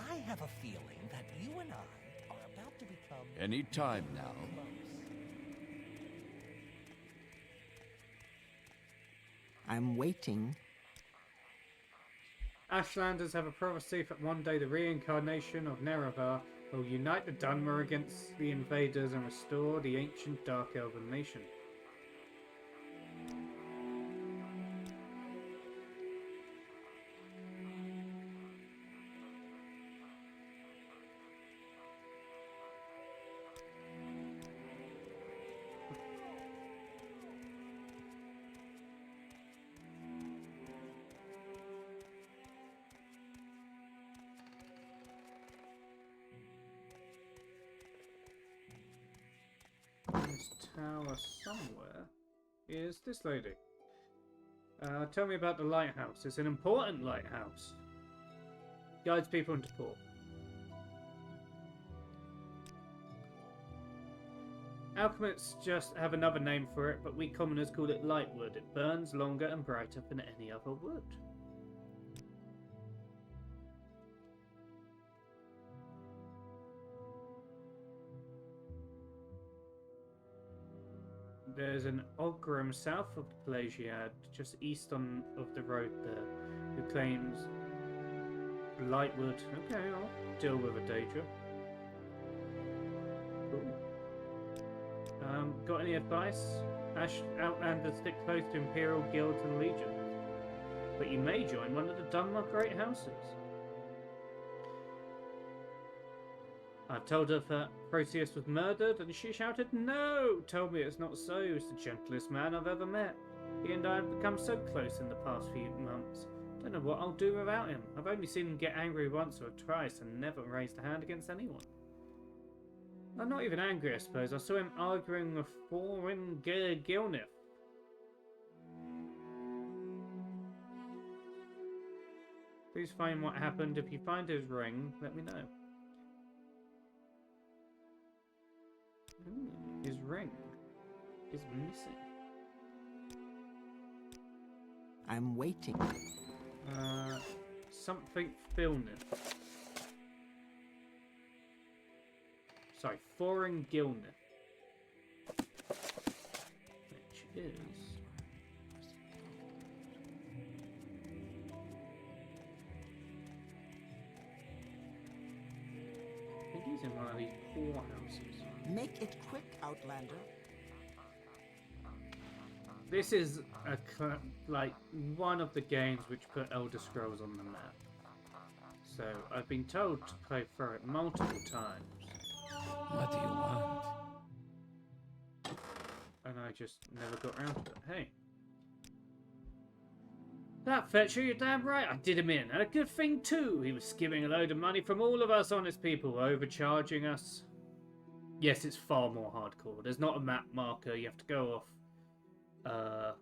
I have a feeling that you and I are about to become... Any time now. I'm waiting. Ashlanders have a prophecy that one day the reincarnation of Nerevar will unite the Dunmer against the invaders and restore the ancient Dark Elven nation. This tower somewhere is this lady. Tell me about the lighthouse. It's an important lighthouse. Guides people into port. Alchemists just have another name for it, but we commoners call it lightwood. It burns longer and brighter than any other wood. There's an Ogrim south of the Pelagiad, just east of the road there, who claims Lightwood. Okay, I'll deal with a Daedra. Cool. Got any advice? Outlanders stick close to Imperial Guilds and Legions, but you may join one of the Dunmer Great Houses. I told her that Proteus was murdered, and she shouted, "No!" Told me it's not so. He's the gentlest man I've ever met. He and I have become so close in the past few months. Don't know what I'll do without him. I've only seen him get angry once or twice and never raised a hand against anyone. I'm not even angry, I suppose. I saw him arguing with Thorin Gilnith. Please find what happened. If you find his ring, let me know. His ring is missing. I'm waiting. Something Filnith. Sorry, Thorin Gilnith. Which is... I think he's in one of these poorhouses. Make it quick, Outlander. This is like one of the games which put Elder Scrolls on the map. So I've been told to play through it multiple times. What do you want? And I just never got around to it. Hey. That Fetcher, you're damn right. I did him in. And a good thing too. He was skimming a load of money from all of us honest people, overcharging us. Yes, it's far more hardcore. There's not a map marker. You have to go off...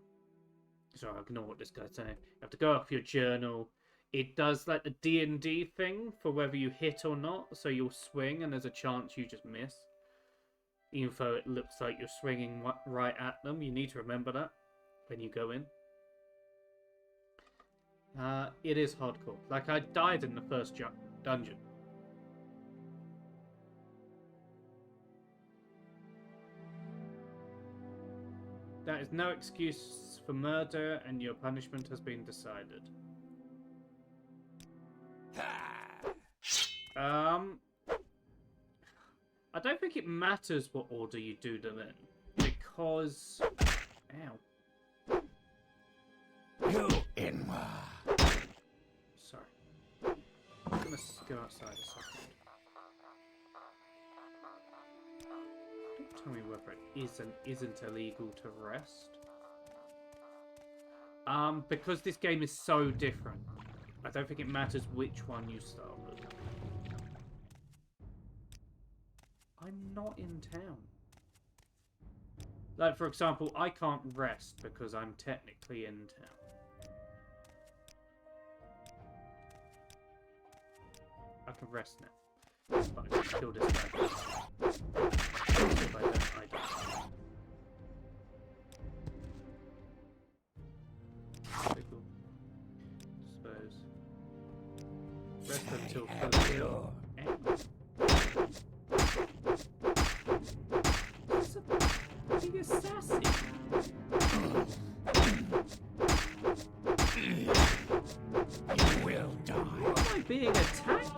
Sorry, ignore what this guy's saying. You have to go off your journal. It does like the D&D thing for whether you hit or not. So you'll swing and there's a chance you just miss. Even though it looks like you're swinging right at them. You need to remember that when you go in. It is hardcore. Like, I died in the first dungeon. That is no excuse for murder, and your punishment has been decided. I don't think it matters what order you do them in, because... Ow. You Inwa. Sorry. I'm gonna go outside a second. Don't tell me whether it is and isn't illegal to rest. Because this game is so different, I don't think it matters which one you start with. I'm not in town. Like, for example, I can't rest because I'm technically in town. I can rest now. But I can kill this guy. If I don't, I die. Pretty cool. Suppose. Rest until fully. He is sassy. You will die. being attacked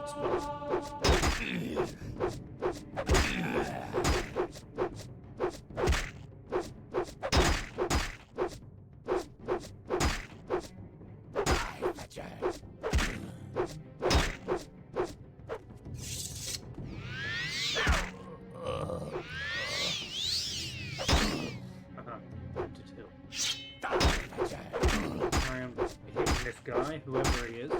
I am hitting this guy, whoever he is.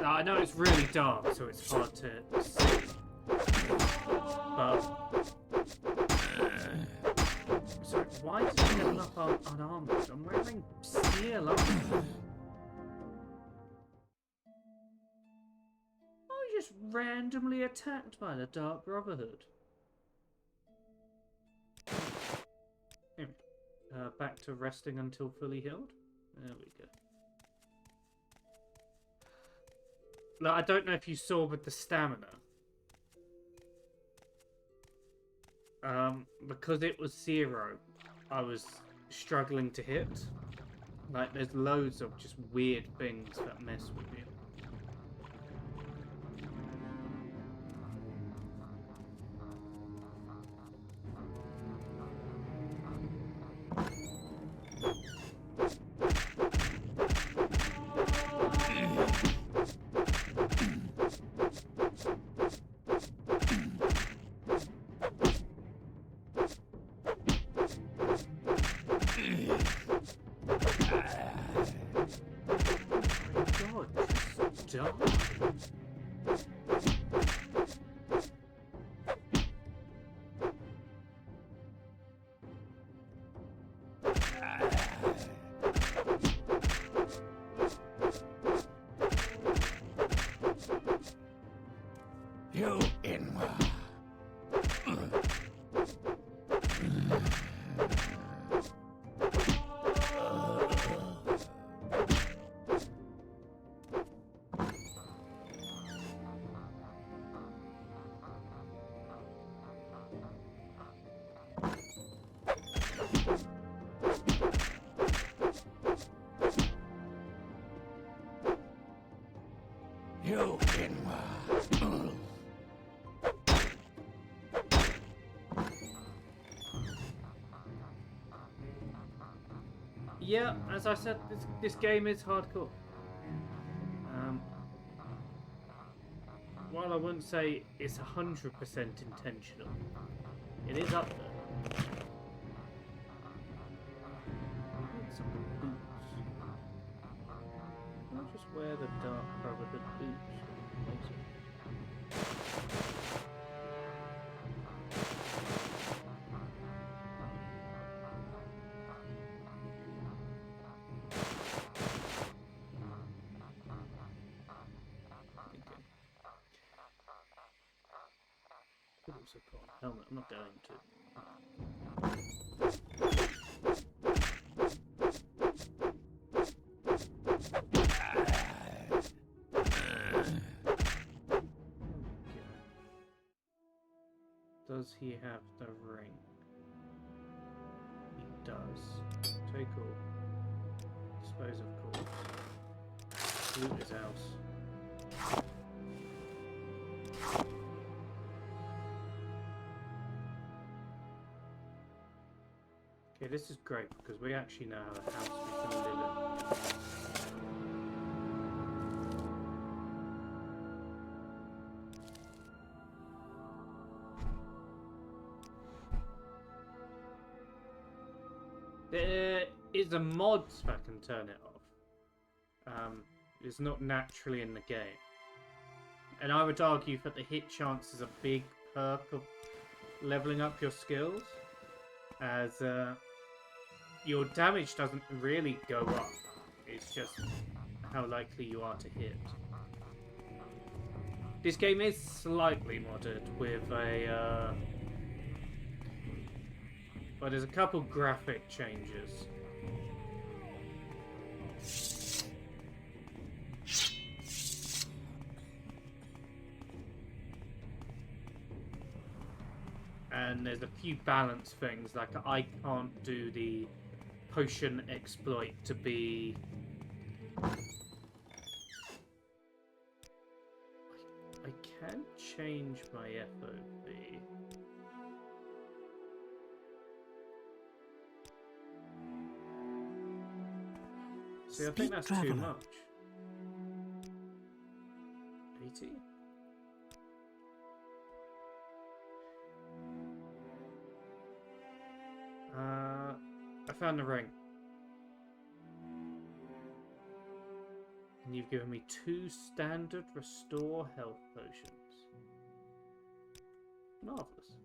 I know it's really dark, so it's hard to see. But sorry, why did he level up unarmed? I'm wearing steel armor. Just randomly attacked by the Dark Brotherhood. Anyway, back to resting until fully healed. There we go. Now, I don't know if you saw with the stamina. Because it was 0, I was struggling to hit. Like, there's loads of just weird things that mess with you. You Inwa. You Inwa. Yeah, as I said, this game is hardcore. While I wouldn't say it's 100% intentional, it is up there. I need some boots. I'll just wear the Dark Brotherhood boots. Also put on a helmet. I'm not going to. Does he have the ring? He does. Take all. Dispose of corpse. Loot his house. Okay, this is great because we actually now have a house we can live in. There is a mod that can turn it off. It's not naturally in the game. And I would argue that the hit chance is a big perk of leveling up your skills. As your damage doesn't really go up. It's just how likely you are to hit. This game is slightly modded with a... but there's a couple graphic changes. and there's a few balance things, like I can't do the potion exploit to be... I can change my FOV. See, I think that's too much. 80? I found the ring. And you've given me 2 standard restore health potions. Marvellous.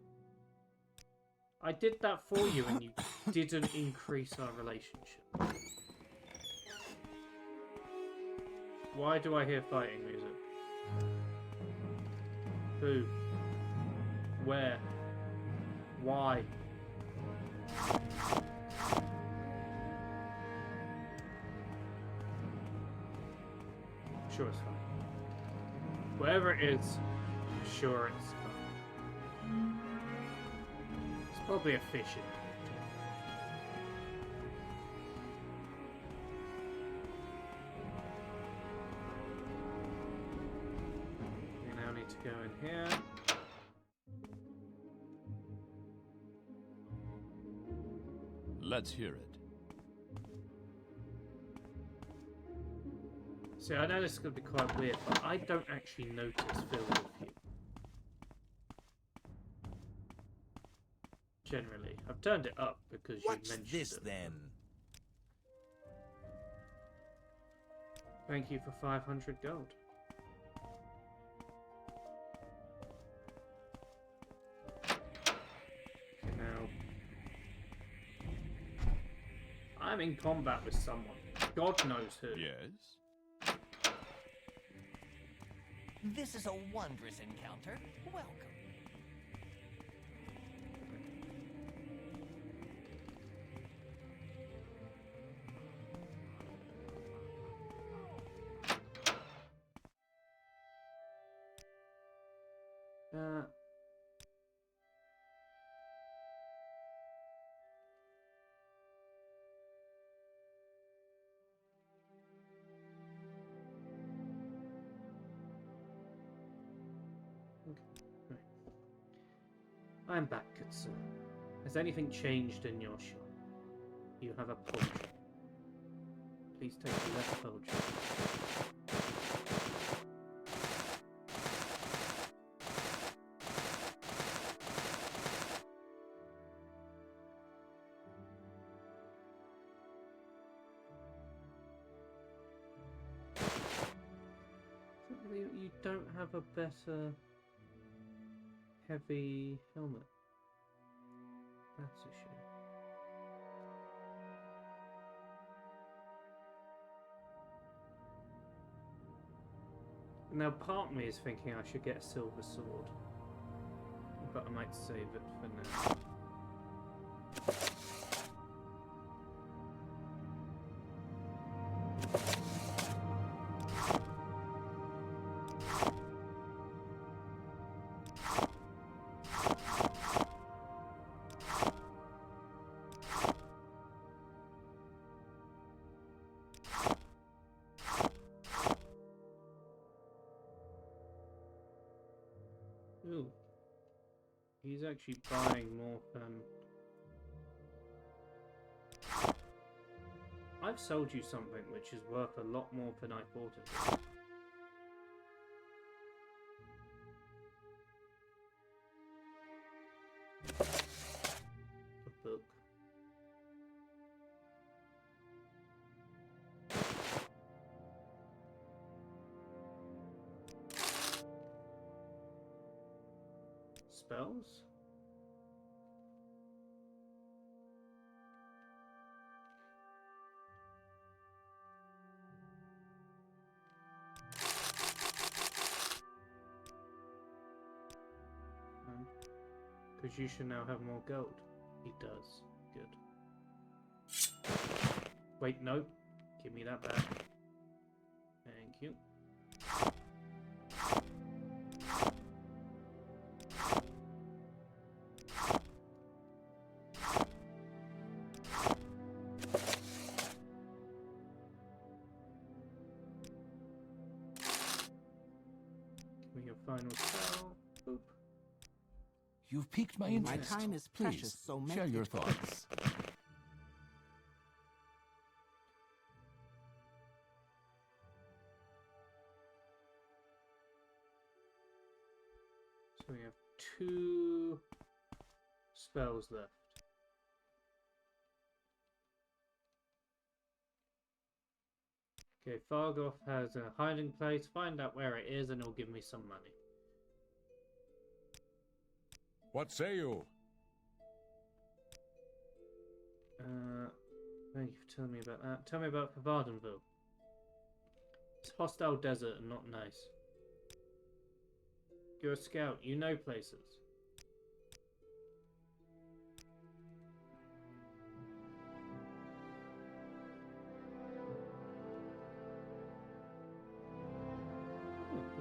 I did that for you and you didn't increase our relationship. Why do I hear fighting music? Who? Where? Why? Sure it's fine. Whatever it is, I'm sure it's fine. It's probably a fish in it. We now need to go in here. Let's hear it. See, I know this is going to be quite weird, but I don't actually notice Phil with you. Generally. I've turned it up because you mentioned this, it. then? Thank you for 500 gold. Okay, now... I'm in combat with someone. God knows who. Yes? This is a wondrous encounter. Welcome. I'm back, good sir. Has anything changed in your shop? You have a poultry. Please take the left poultry. You don't have a better heavy helmet. That's a shame. Now part of me is thinking I should get a silver sword, but I might save it for now. Ooh. He's actually buying more than... I've sold you something which is worth a lot more than I thought it was. A book. Spells? Because you should now have more gold. He does. Good. Wait, no. Give me that back. Thank you. final spell. Boop. You've piqued my interest. My time is Please, precious, so make share your it quick. thoughts. So we have 2 spells left. Okay, Fargoth has a hiding place. Find out where it is and it'll give me some money. What say you? Thank you for telling me about that. Tell me about Vardenville. It's hostile desert and not nice. You're a scout. You know places.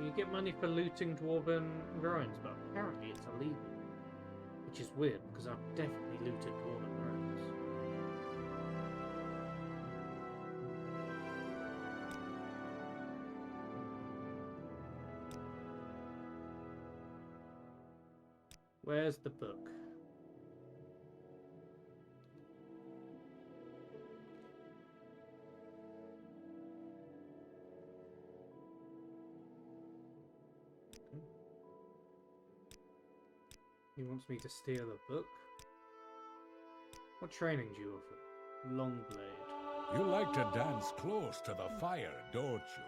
You get money for looting dwarven ruins, but apparently it's illegal. Which is weird, because I've definitely looted dwarven ruins. Where's the book? He wants me to steal a book? What training do you offer? Longblade. You like to dance close to the fire, don't you?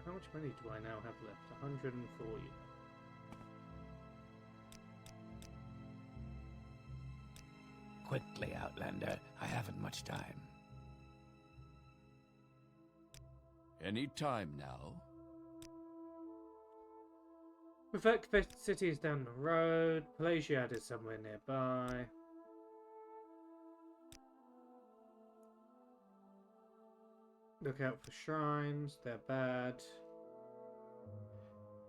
How much money do I now have left? 140. Quickly, Outlander. I haven't much time. Any time now. Perfect City is down the road. Pelagiad is somewhere nearby. Look out for shrines. They're bad.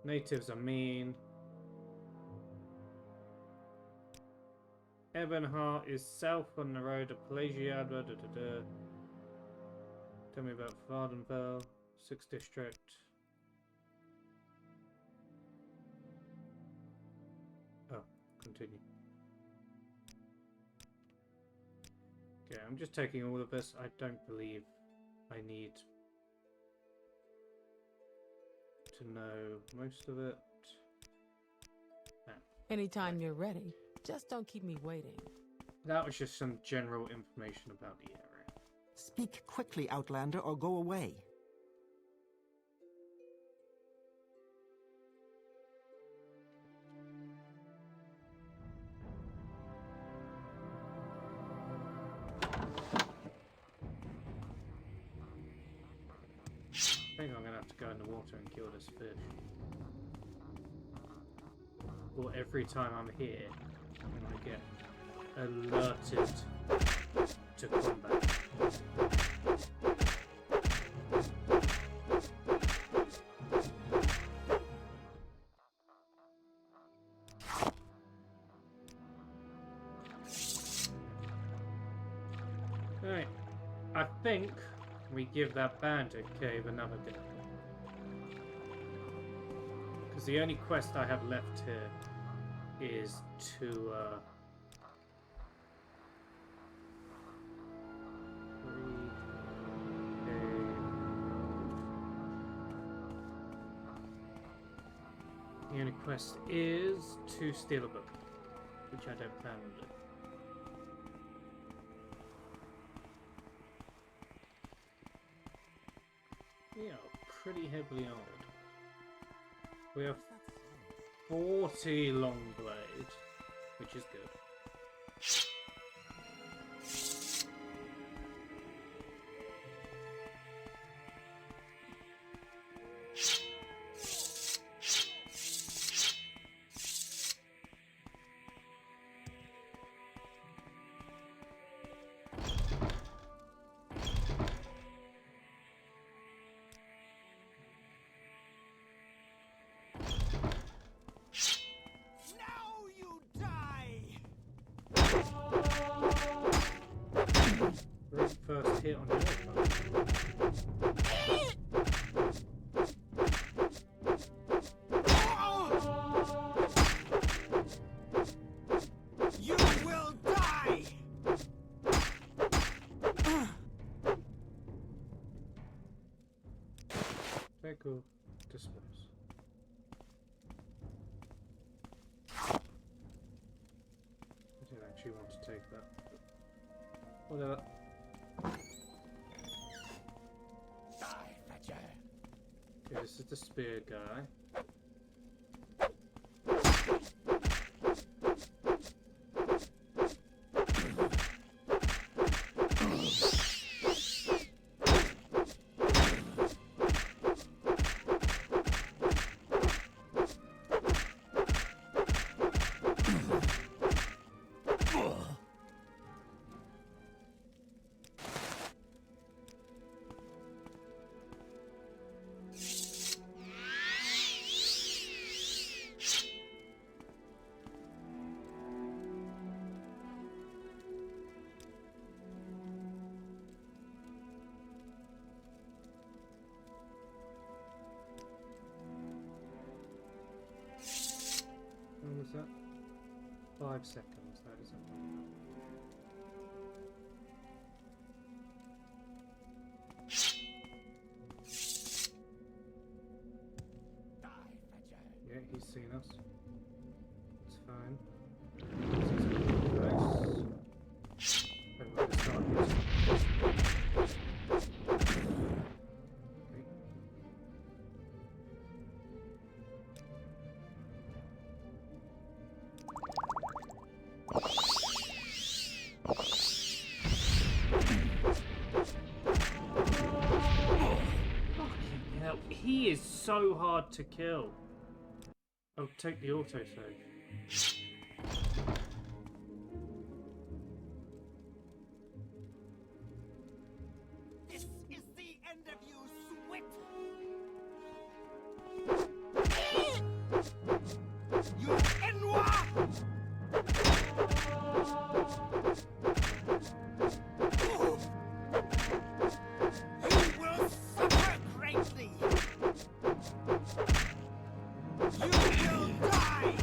Natives are mean. Ebonheart is south on the road of Pelagiad. Tell me about Vardenfell. 6th District. Oh, continue. Okay, I'm just taking all of this. I don't believe I need to know most of it. Ah. Anytime you're ready. Just don't keep me waiting. That was just some general information about the area. Speak quickly, Outlander, or go away. I think I'm gonna have to go in the water and kill this fish. Or every time I'm here, I'm gonna get alerted to combat. Alright, I think we give that bandit cave another go. Because the only quest I have left here is to the only quest is to steal a book, which I don't plan on doing. We are pretty heavily armored. We have 40 long blade, which is good. First hit on your phone. Vehicle dispose. I didn't actually want to take that. Whatever. Okay, this is the spear guy. What was that? 5 seconds, that isn't long enough. Yeah, he's seen us. It's fine. Nice. And we're gonna start using. He is so hard to kill. Oh, take the autosave. This is the end of you, Swit! You Enwa! You will suffer greatly! You will die!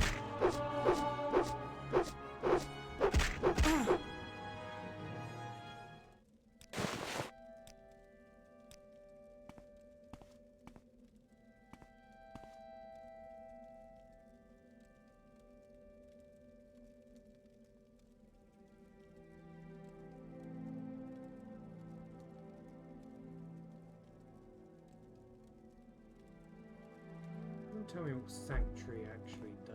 Don't tell me what Sanctuary actually does.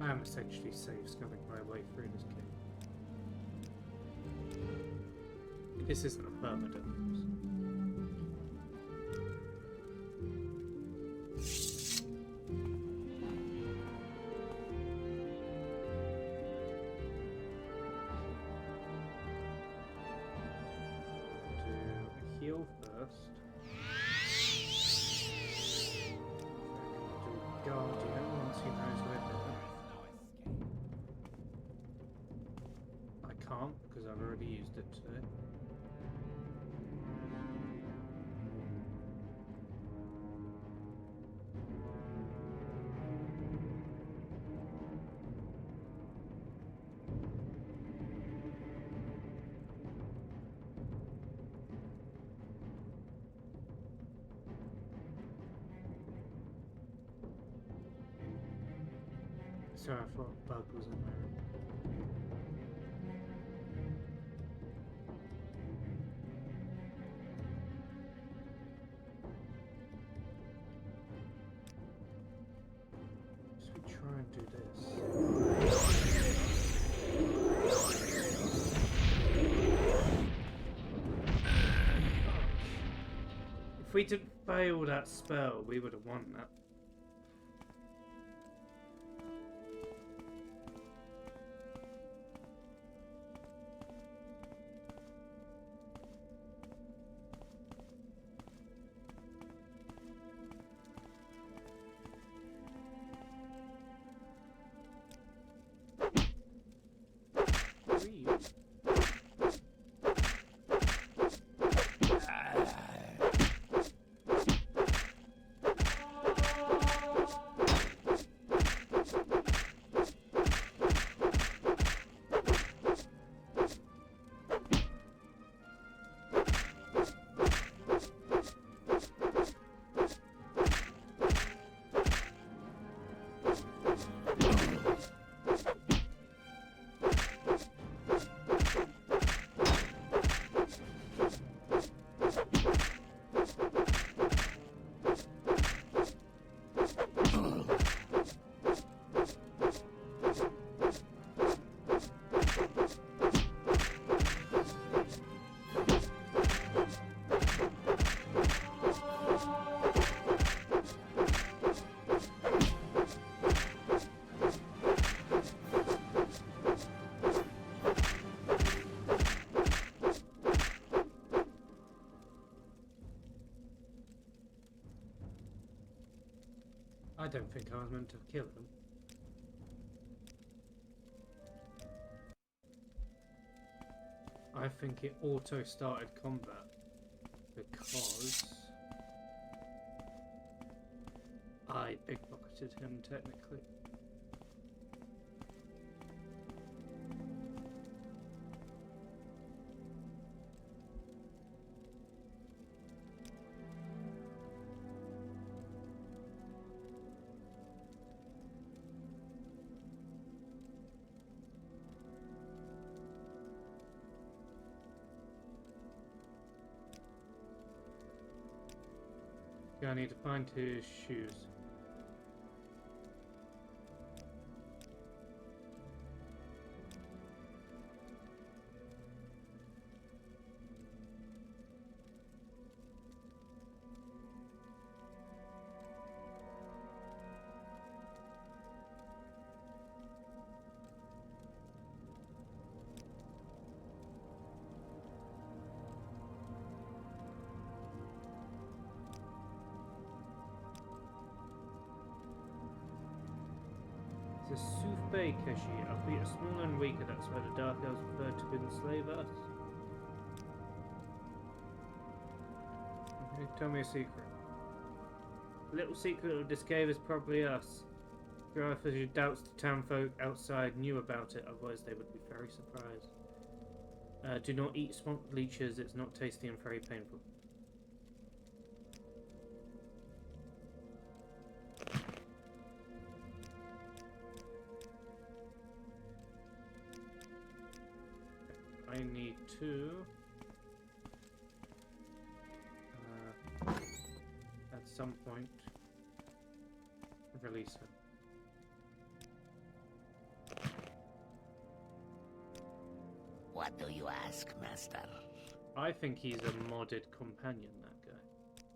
I am essentially safe scumming my way through this game. This isn't a permadeath. Do heal first. Do Guardian once he knows where they are. I can't because I've already used it today. Sorry, I thought a bug was in there. Should we try and do this? If we did failed that spell, we would have won that. I don't think I was meant to kill him. I think it auto-started combat because I pickpocketed him technically. I need to find his shoes. The Soothbay Keshi, our feet are smaller and weaker, that's why the Dark Elves prefer to enslave us. Okay, tell me a secret. The little secret of this cave is probably us. Drive as your doubts the townfolk outside knew about it, otherwise they would be very surprised. Do not eat swamp leeches, it's not tasty and very painful. I need to at some point release him. What do you ask, Master? I think he's a modded companion, that guy.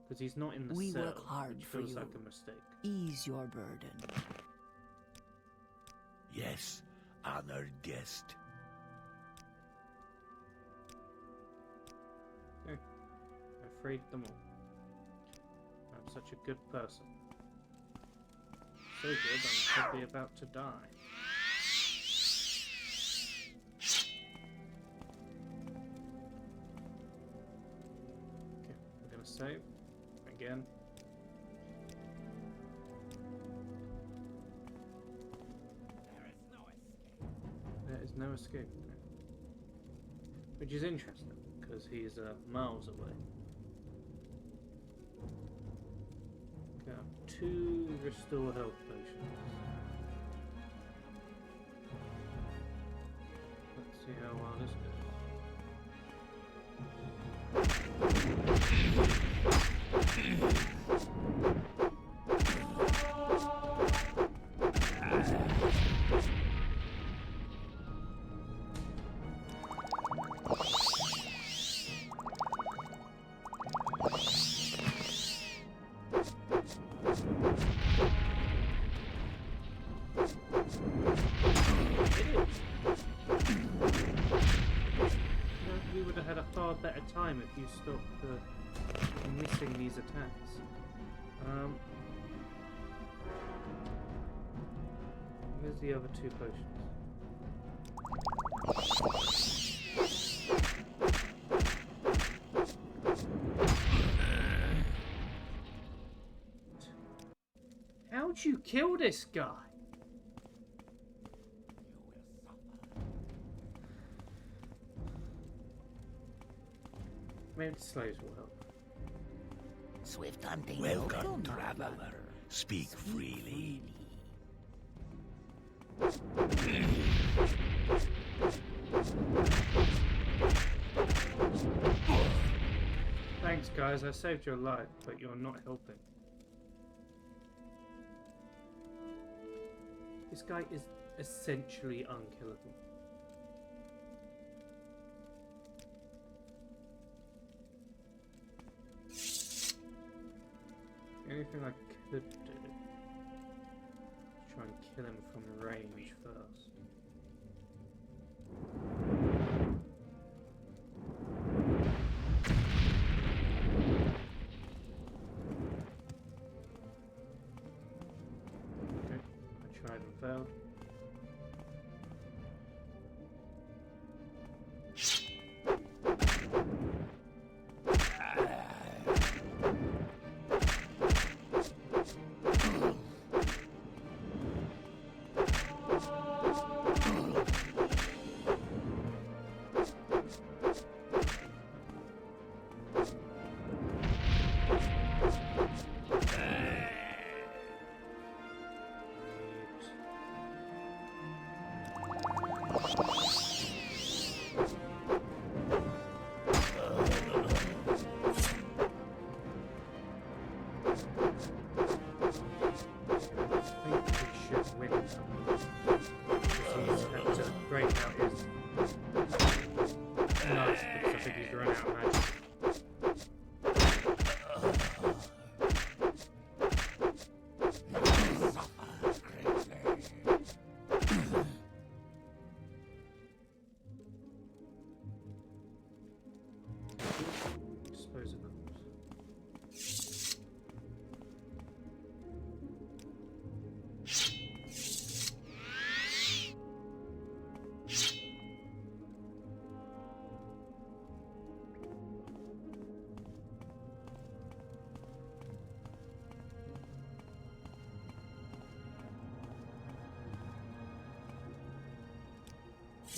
Because he's not in the We cell, work hard which for feels you. like a mistake. Ease your burden. Yes, honored guest. Okay. I freed them all. I'm such a good person. So good, I'm probably about to die. Okay, we're gonna save. Again. There is no escape. Which is interesting, because he's miles away. Got 2 restore health potions. Let's see how well this time if you stop missing these attacks. Where's the other 2 potions? How'd you kill this guy? Maybe the slaves will help. Swift hunting. Welcome, traveler. Speak freely. Thanks, guys. I saved your life, but you're not helping. This guy is essentially unkillable. The only thing I could do is try and kill him from range first. Okay, I tried and failed.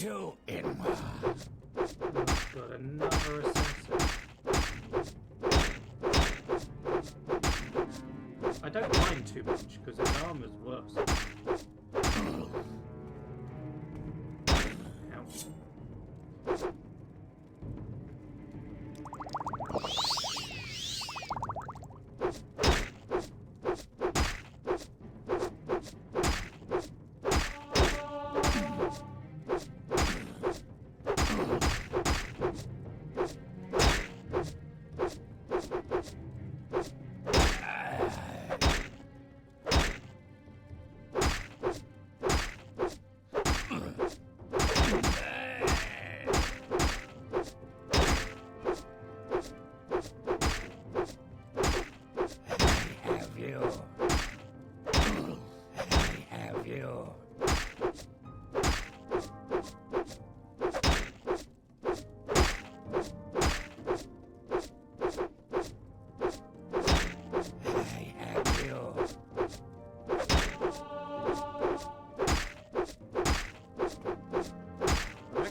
You got another assassin. I don't mind too much because his armor's worse. Ouch.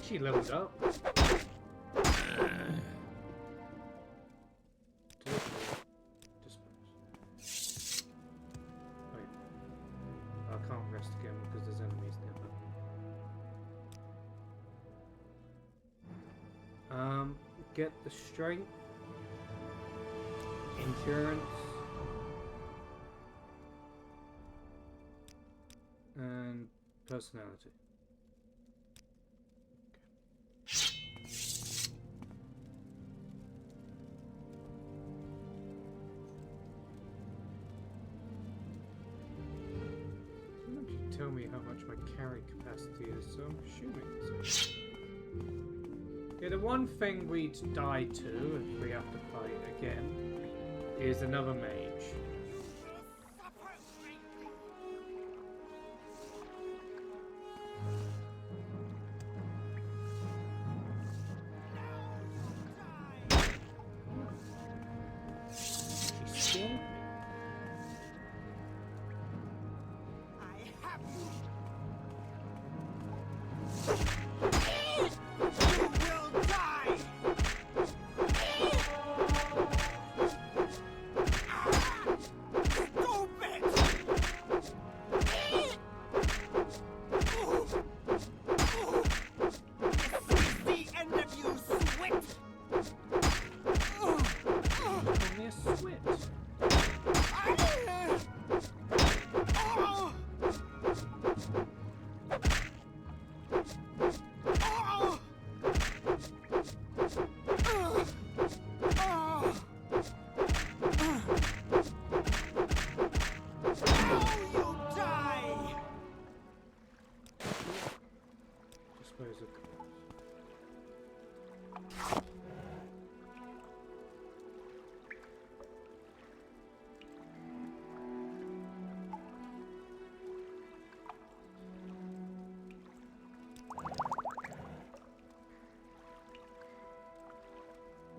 She leveled up. Wait. I can't rest again because there's enemies nearby. Get the strength, endurance, and personality. Tell me how much my carry capacity is, so I'm assuming it's... Yeah, the one thing we'd die to if we have to fight again is another mage. He scared me.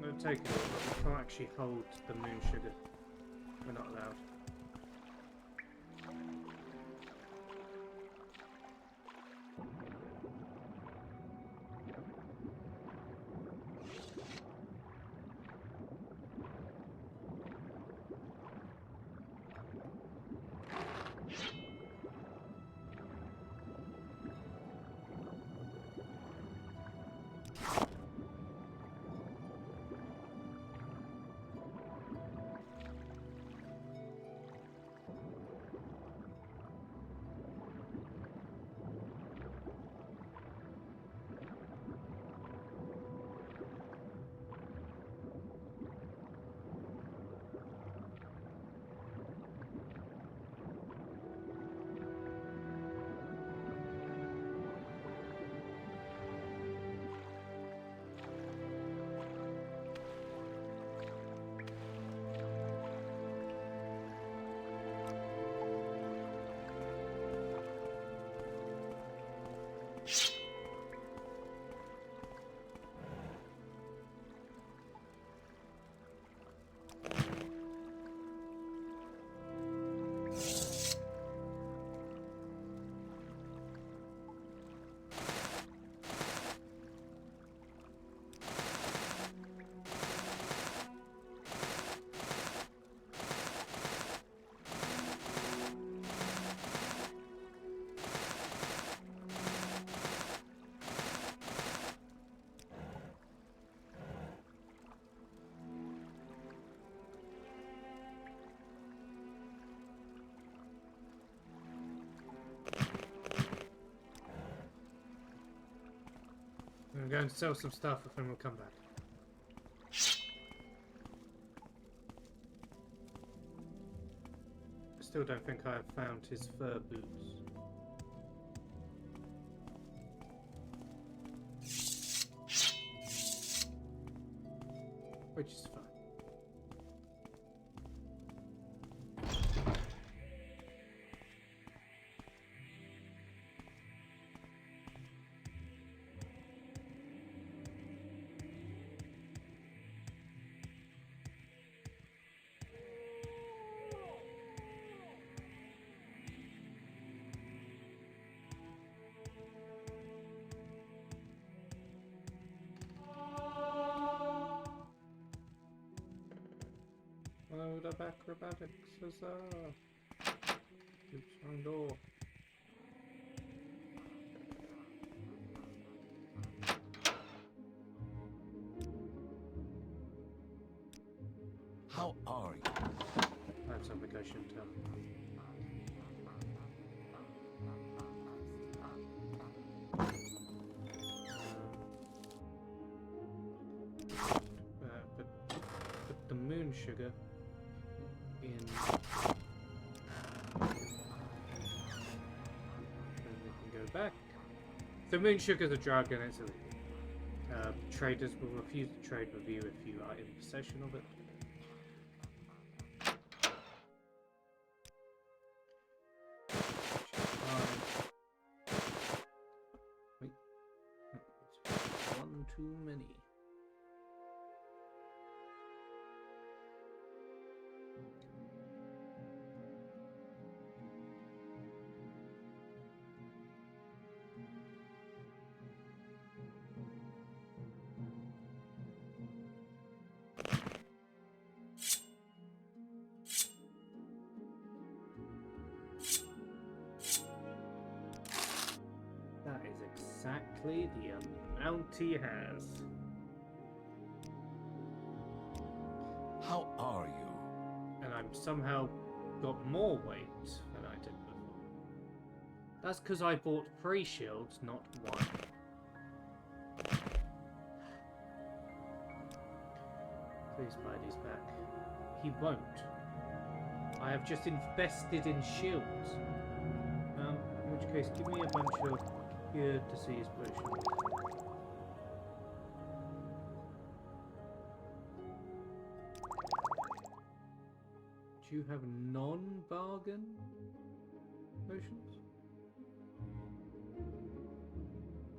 I'm going to take it, but we can't actually hold the moon sugar. We're not allowed. I'm going to sell some stuff and then we'll come back. I still don't think I have found his fur boots. Which is fine. Load up acrobatics, huzzah! Oops, wrong door. How are you? That's something I shouldn't tell. Put the moon sugar in. Then we can go back. So moon sugar's a drug and it's illegal. Traders will refuse to trade with you if you are in possession of it. Wait. One too many. That is exactly the amount he has. How are you? And I'm somehow got more weight than I did before. That's because I bought 3 shields, not 1. Please buy these back. He won't. I have just invested in shields. In which case, give me a bunch of cure disease potions. Do you have non-bargain potions?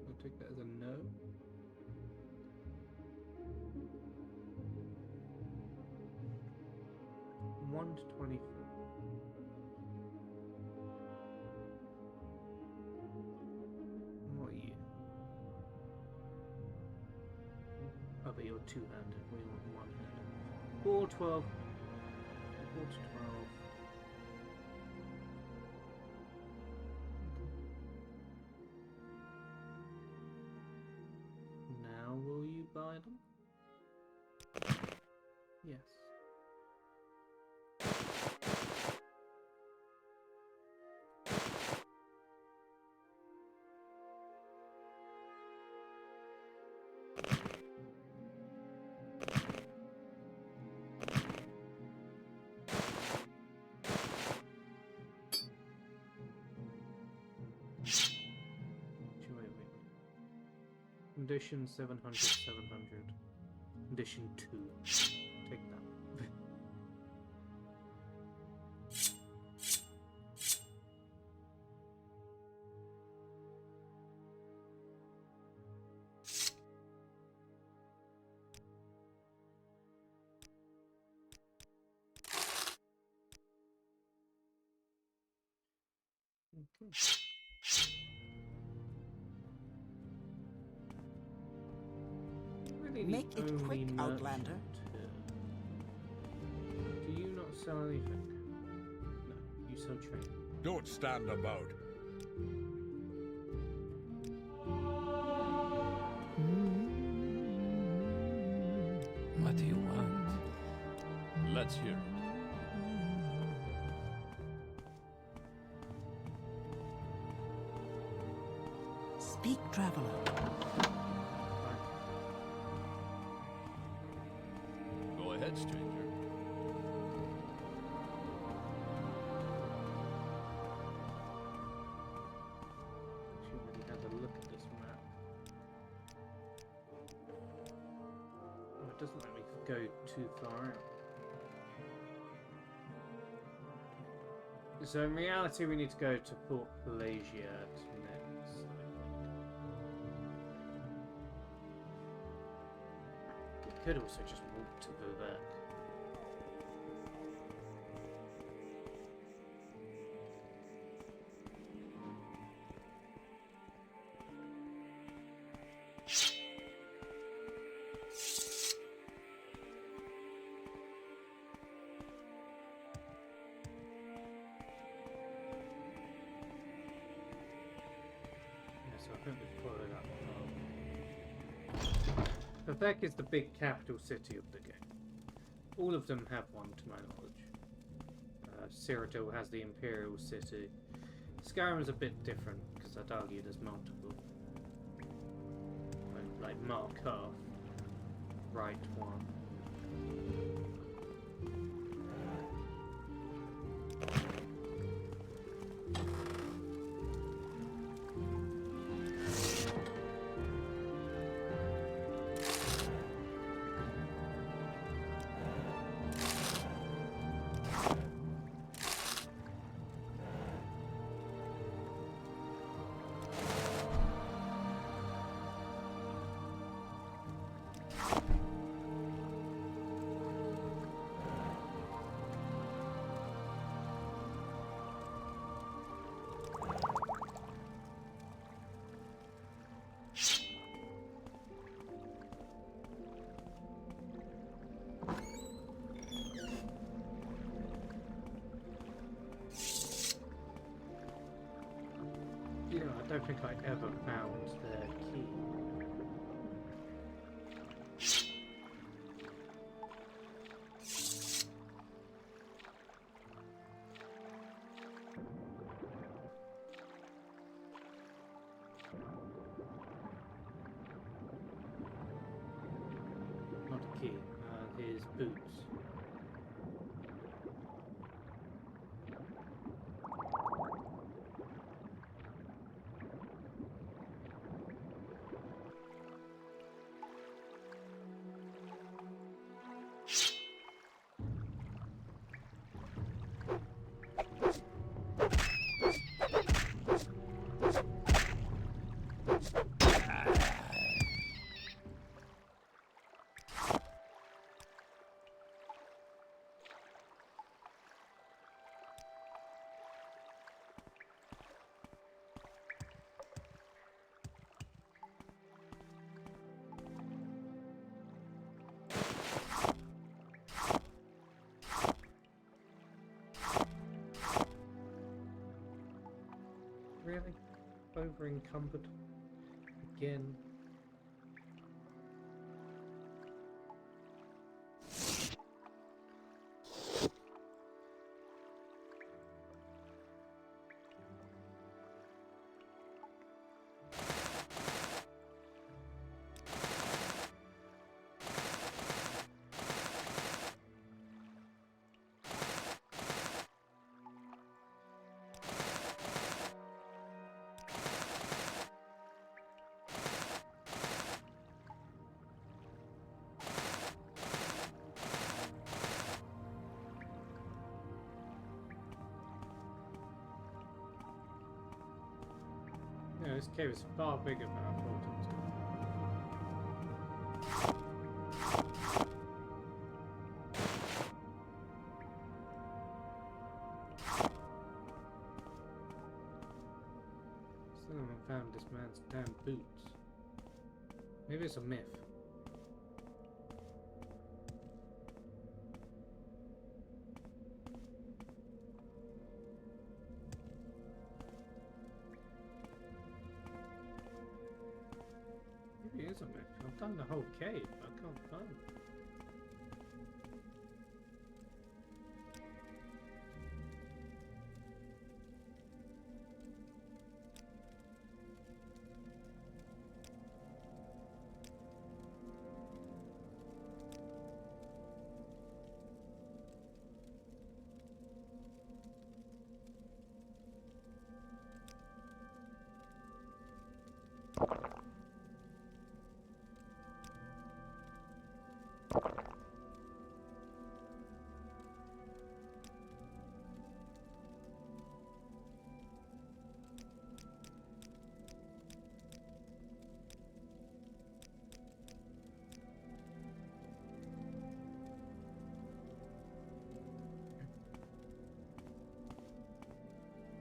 I'll take that as a no. One to 24. What are you? Oh, but you're two-handed. We want one-handed. 4, 12. 4 to 12. Now will you buy them? Yes. Condition 700, 700. Condition 2. Take that. Okay. Make it quick, Outlander. Do you not sell anything? No, you sell trade. Don't stand about. What do you want? Let's hear it. Speak, traveler. Go ahead, stranger. Should really have a look at this map. Oh, it doesn't let me go too far out. So in reality, we need to go to Port Pelagia next. Could also just walk to Vivek. Yeah, so I think we've followed up. Vivek is the big capital city of the game. All of them have one, to my knowledge. Cyrodiil has the Imperial City. Skyrim's a bit different, because I'd argue there's multiple. Like Markarth, Right One. don't think I ever found their key. Not a key, his boots. Really? Over encumbered again. Yeah, this cave is far bigger than I thought it was going to be. Still haven't found this man's damn boots. Maybe it's a myth. Maybe it is a myth. I've done the whole cave, I can't find it.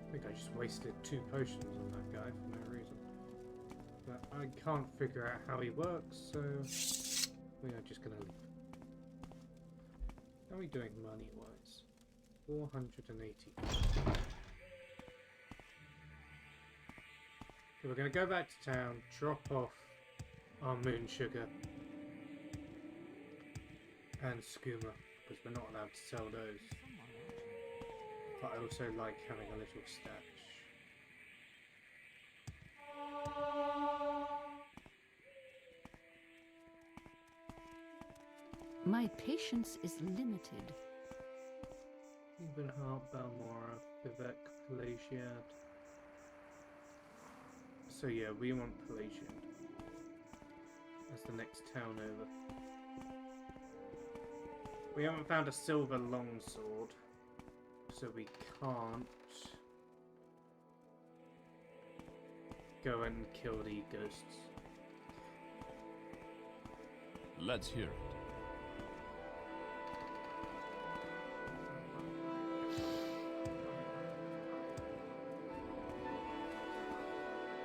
I think I just wasted 2 potions on that guy for no reason. But I can't figure out how he works, so we are just gonna leave. How are we doing money-wise? 480. Okay, we're gonna go back to town, drop off our moon sugar and skooma, because we're not allowed to sell those. But I also like having a little stash. My patience is limited. Ebenheart, Balmora, Vivek, Pelagiad. So yeah, we want Pelagiad as the next town over. We haven't found a silver longsword, so we can't go and kill the ghosts. Let's hear it.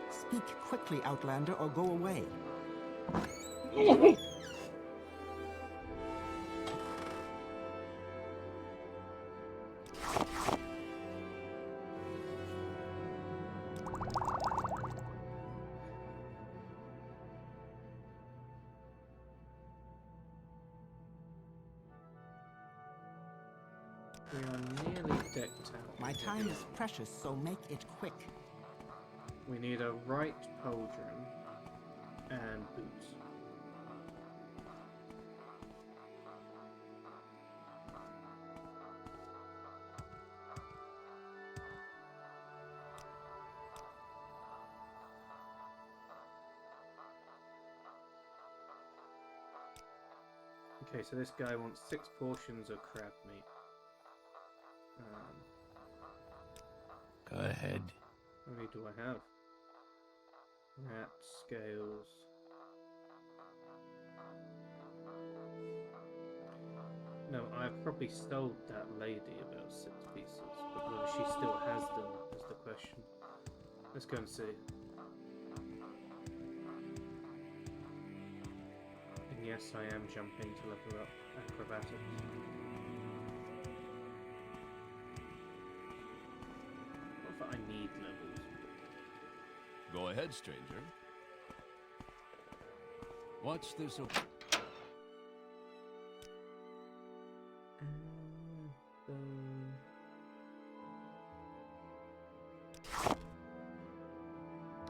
Speak quickly, Outlander, or go away. We are nearly decked out. My time is precious, so make it quick. We need a right pauldron and boots. Okay, so this guy wants 6 portions of crab meat. Go ahead. How many do I have? Rat scales. No, I probably stole that lady about 6 pieces, but whether she still has them is the question. Let's go and see. And yes, I am jumping to level up acrobatics. Not that I need levels. Go ahead, stranger. What's this?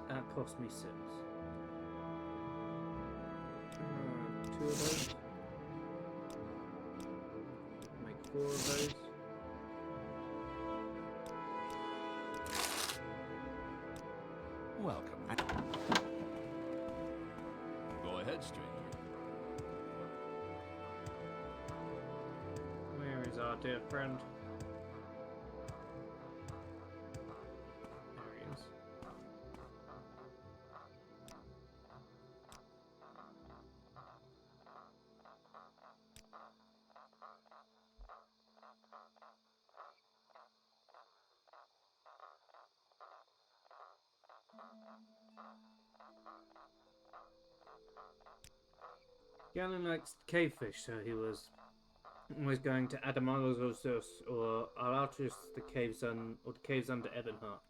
That cost me 6. 2 of those. Make 4 of those. Welcome. Go ahead, stranger. Where is our dear friend? There he is. Galen likes cave fish, so he was going to Adamaros or Alatus, the caves under Ebonheart.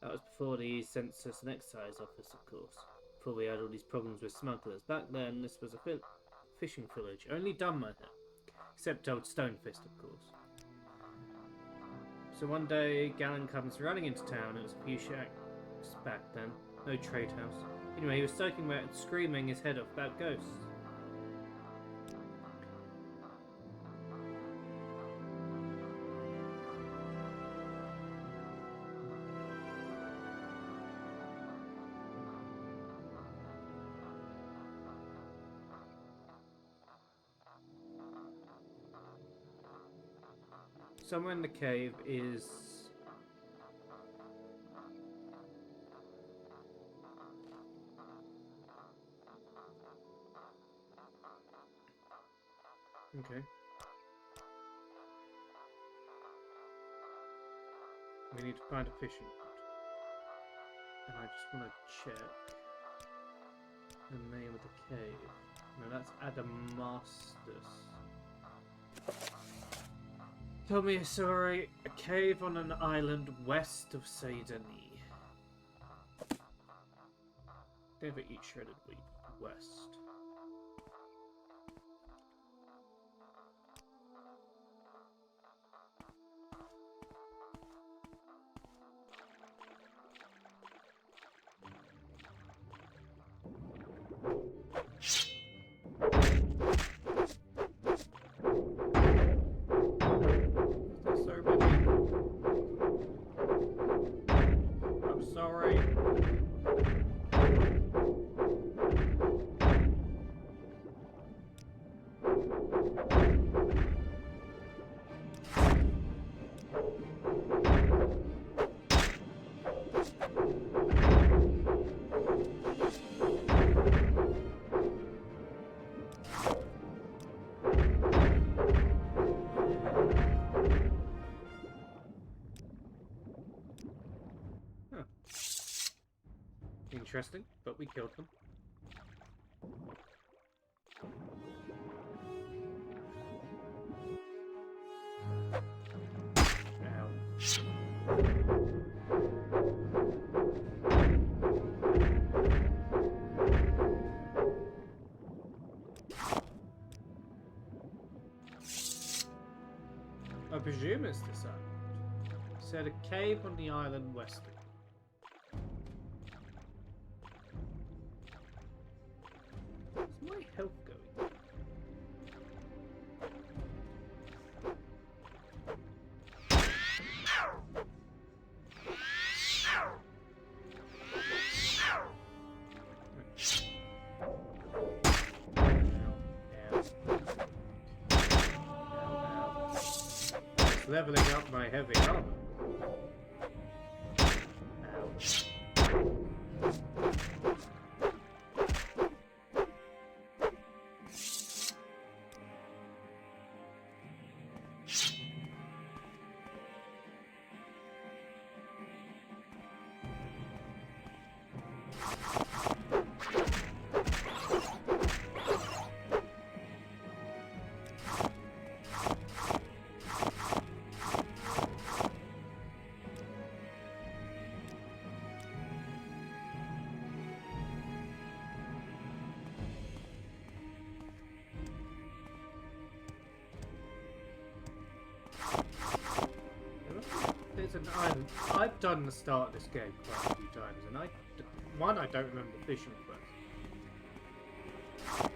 That was before the Census and Excise Office, of course. Before we had all these problems with smugglers. Back then, this was a fishing village. Only dumb, I think. Except old Stonefist, of course. So one day, Galen comes running into town. It was a few shacks back then. No trade house. Anyway, he was soaking wet and screaming his head off about ghosts. Somewhere in the cave is... Okay. We need to find a fishing rod. And I just want to check the name of the cave. No, that's Adamastus. Tell me, sorry, a cave on an island west of Saydani. Never eat shredded wheat. West. Interesting, but we killed them. presume it's this island. Said a cave on the island westward. Where's my health going? Leveling up my heavy armor. Ouch. There's an island. I've done the start of this game quite a few times, and I don't remember the fishing quest.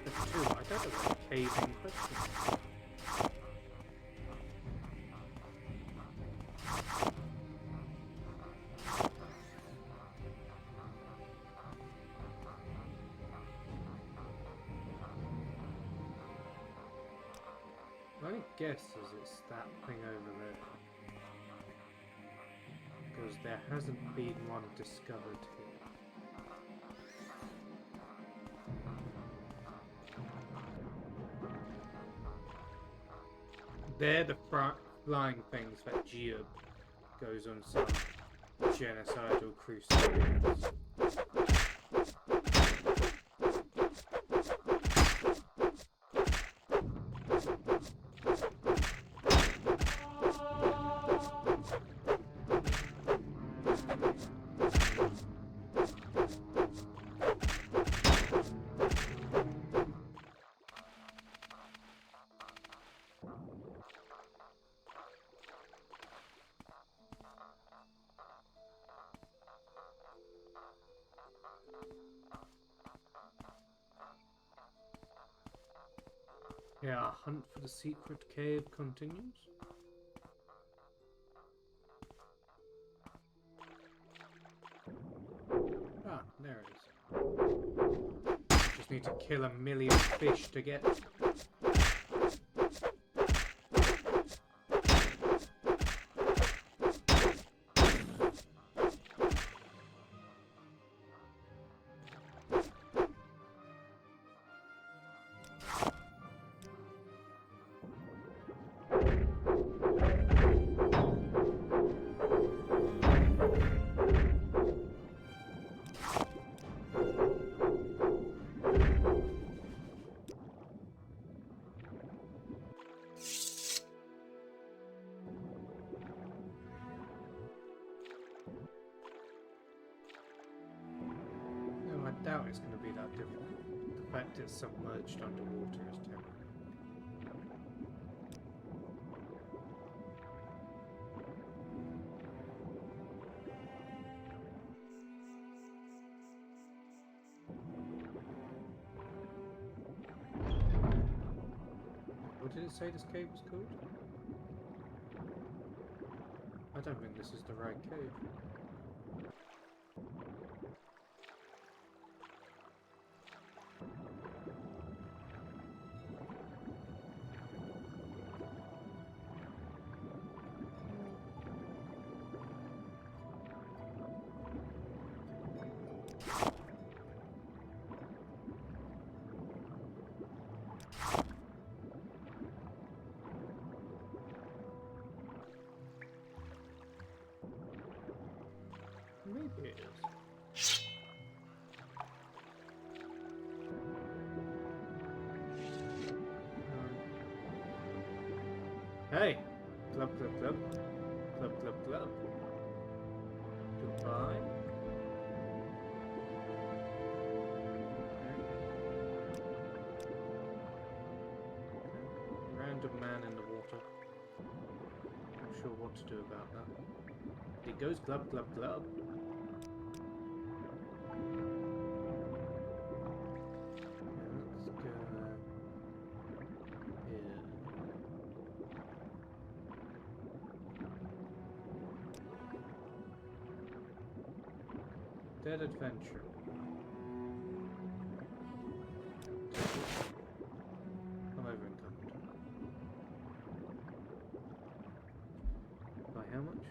But two, I don't know where the cave in question is. My only guess is it's that thing over there. Because there hasn't been one discovered here. They're the flying things that Gia goes on some genocidal crusades. Yeah, our hunt for the secret cave continues. Ah, there it is. Just need to kill 1,000,000 fish to get it. No, I doubt it's going to be that difficult. The fact it's submerged underwater is terrible. What did it say this cave was called? I don't think this is the right cave. Maybe it is. Hey! Club, club, club. Club, club, club. Goodbye. Random man in the water. sure what to do about that. It goes glub glub glub. Let's go here. Dead adventure. I'm over encumbered. By how much?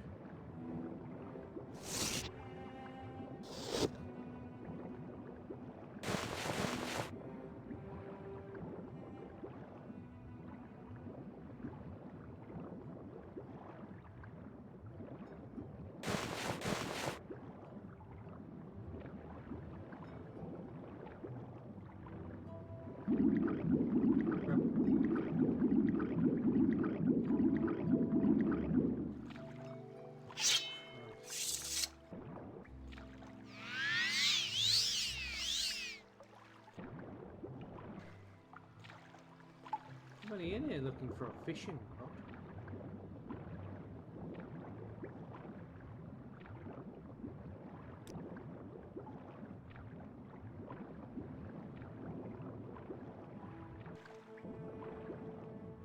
Somebody in here looking for a fishing rod.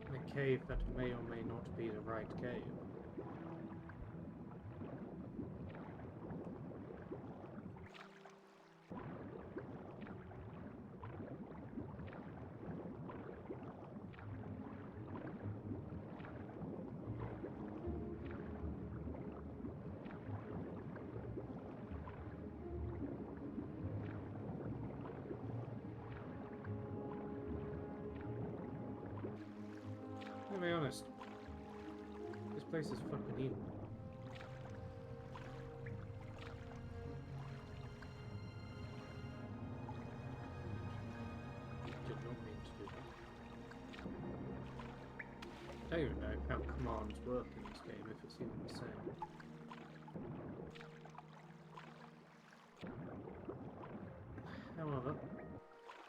In a cave that may or may not be the right cave. To be honest, this place is fucking evil. Did not mean to do that. I don't even know how commands work in this game, if it's even the same. However,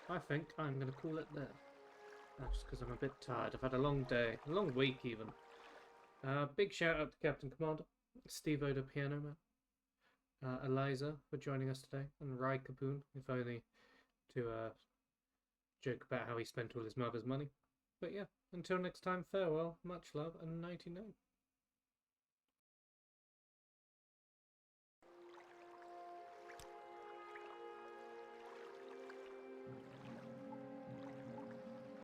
I think I'm going to call it there. Just because I'm a bit tired. I've had a long day, a long week even. Big shout out to Captain Commander, Steve Oda Piano Man, Eliza for joining us today, and Rai Kapoon, if only to joke about how he spent all his mother's money. But yeah, until next time, farewell, much love, and nighty night.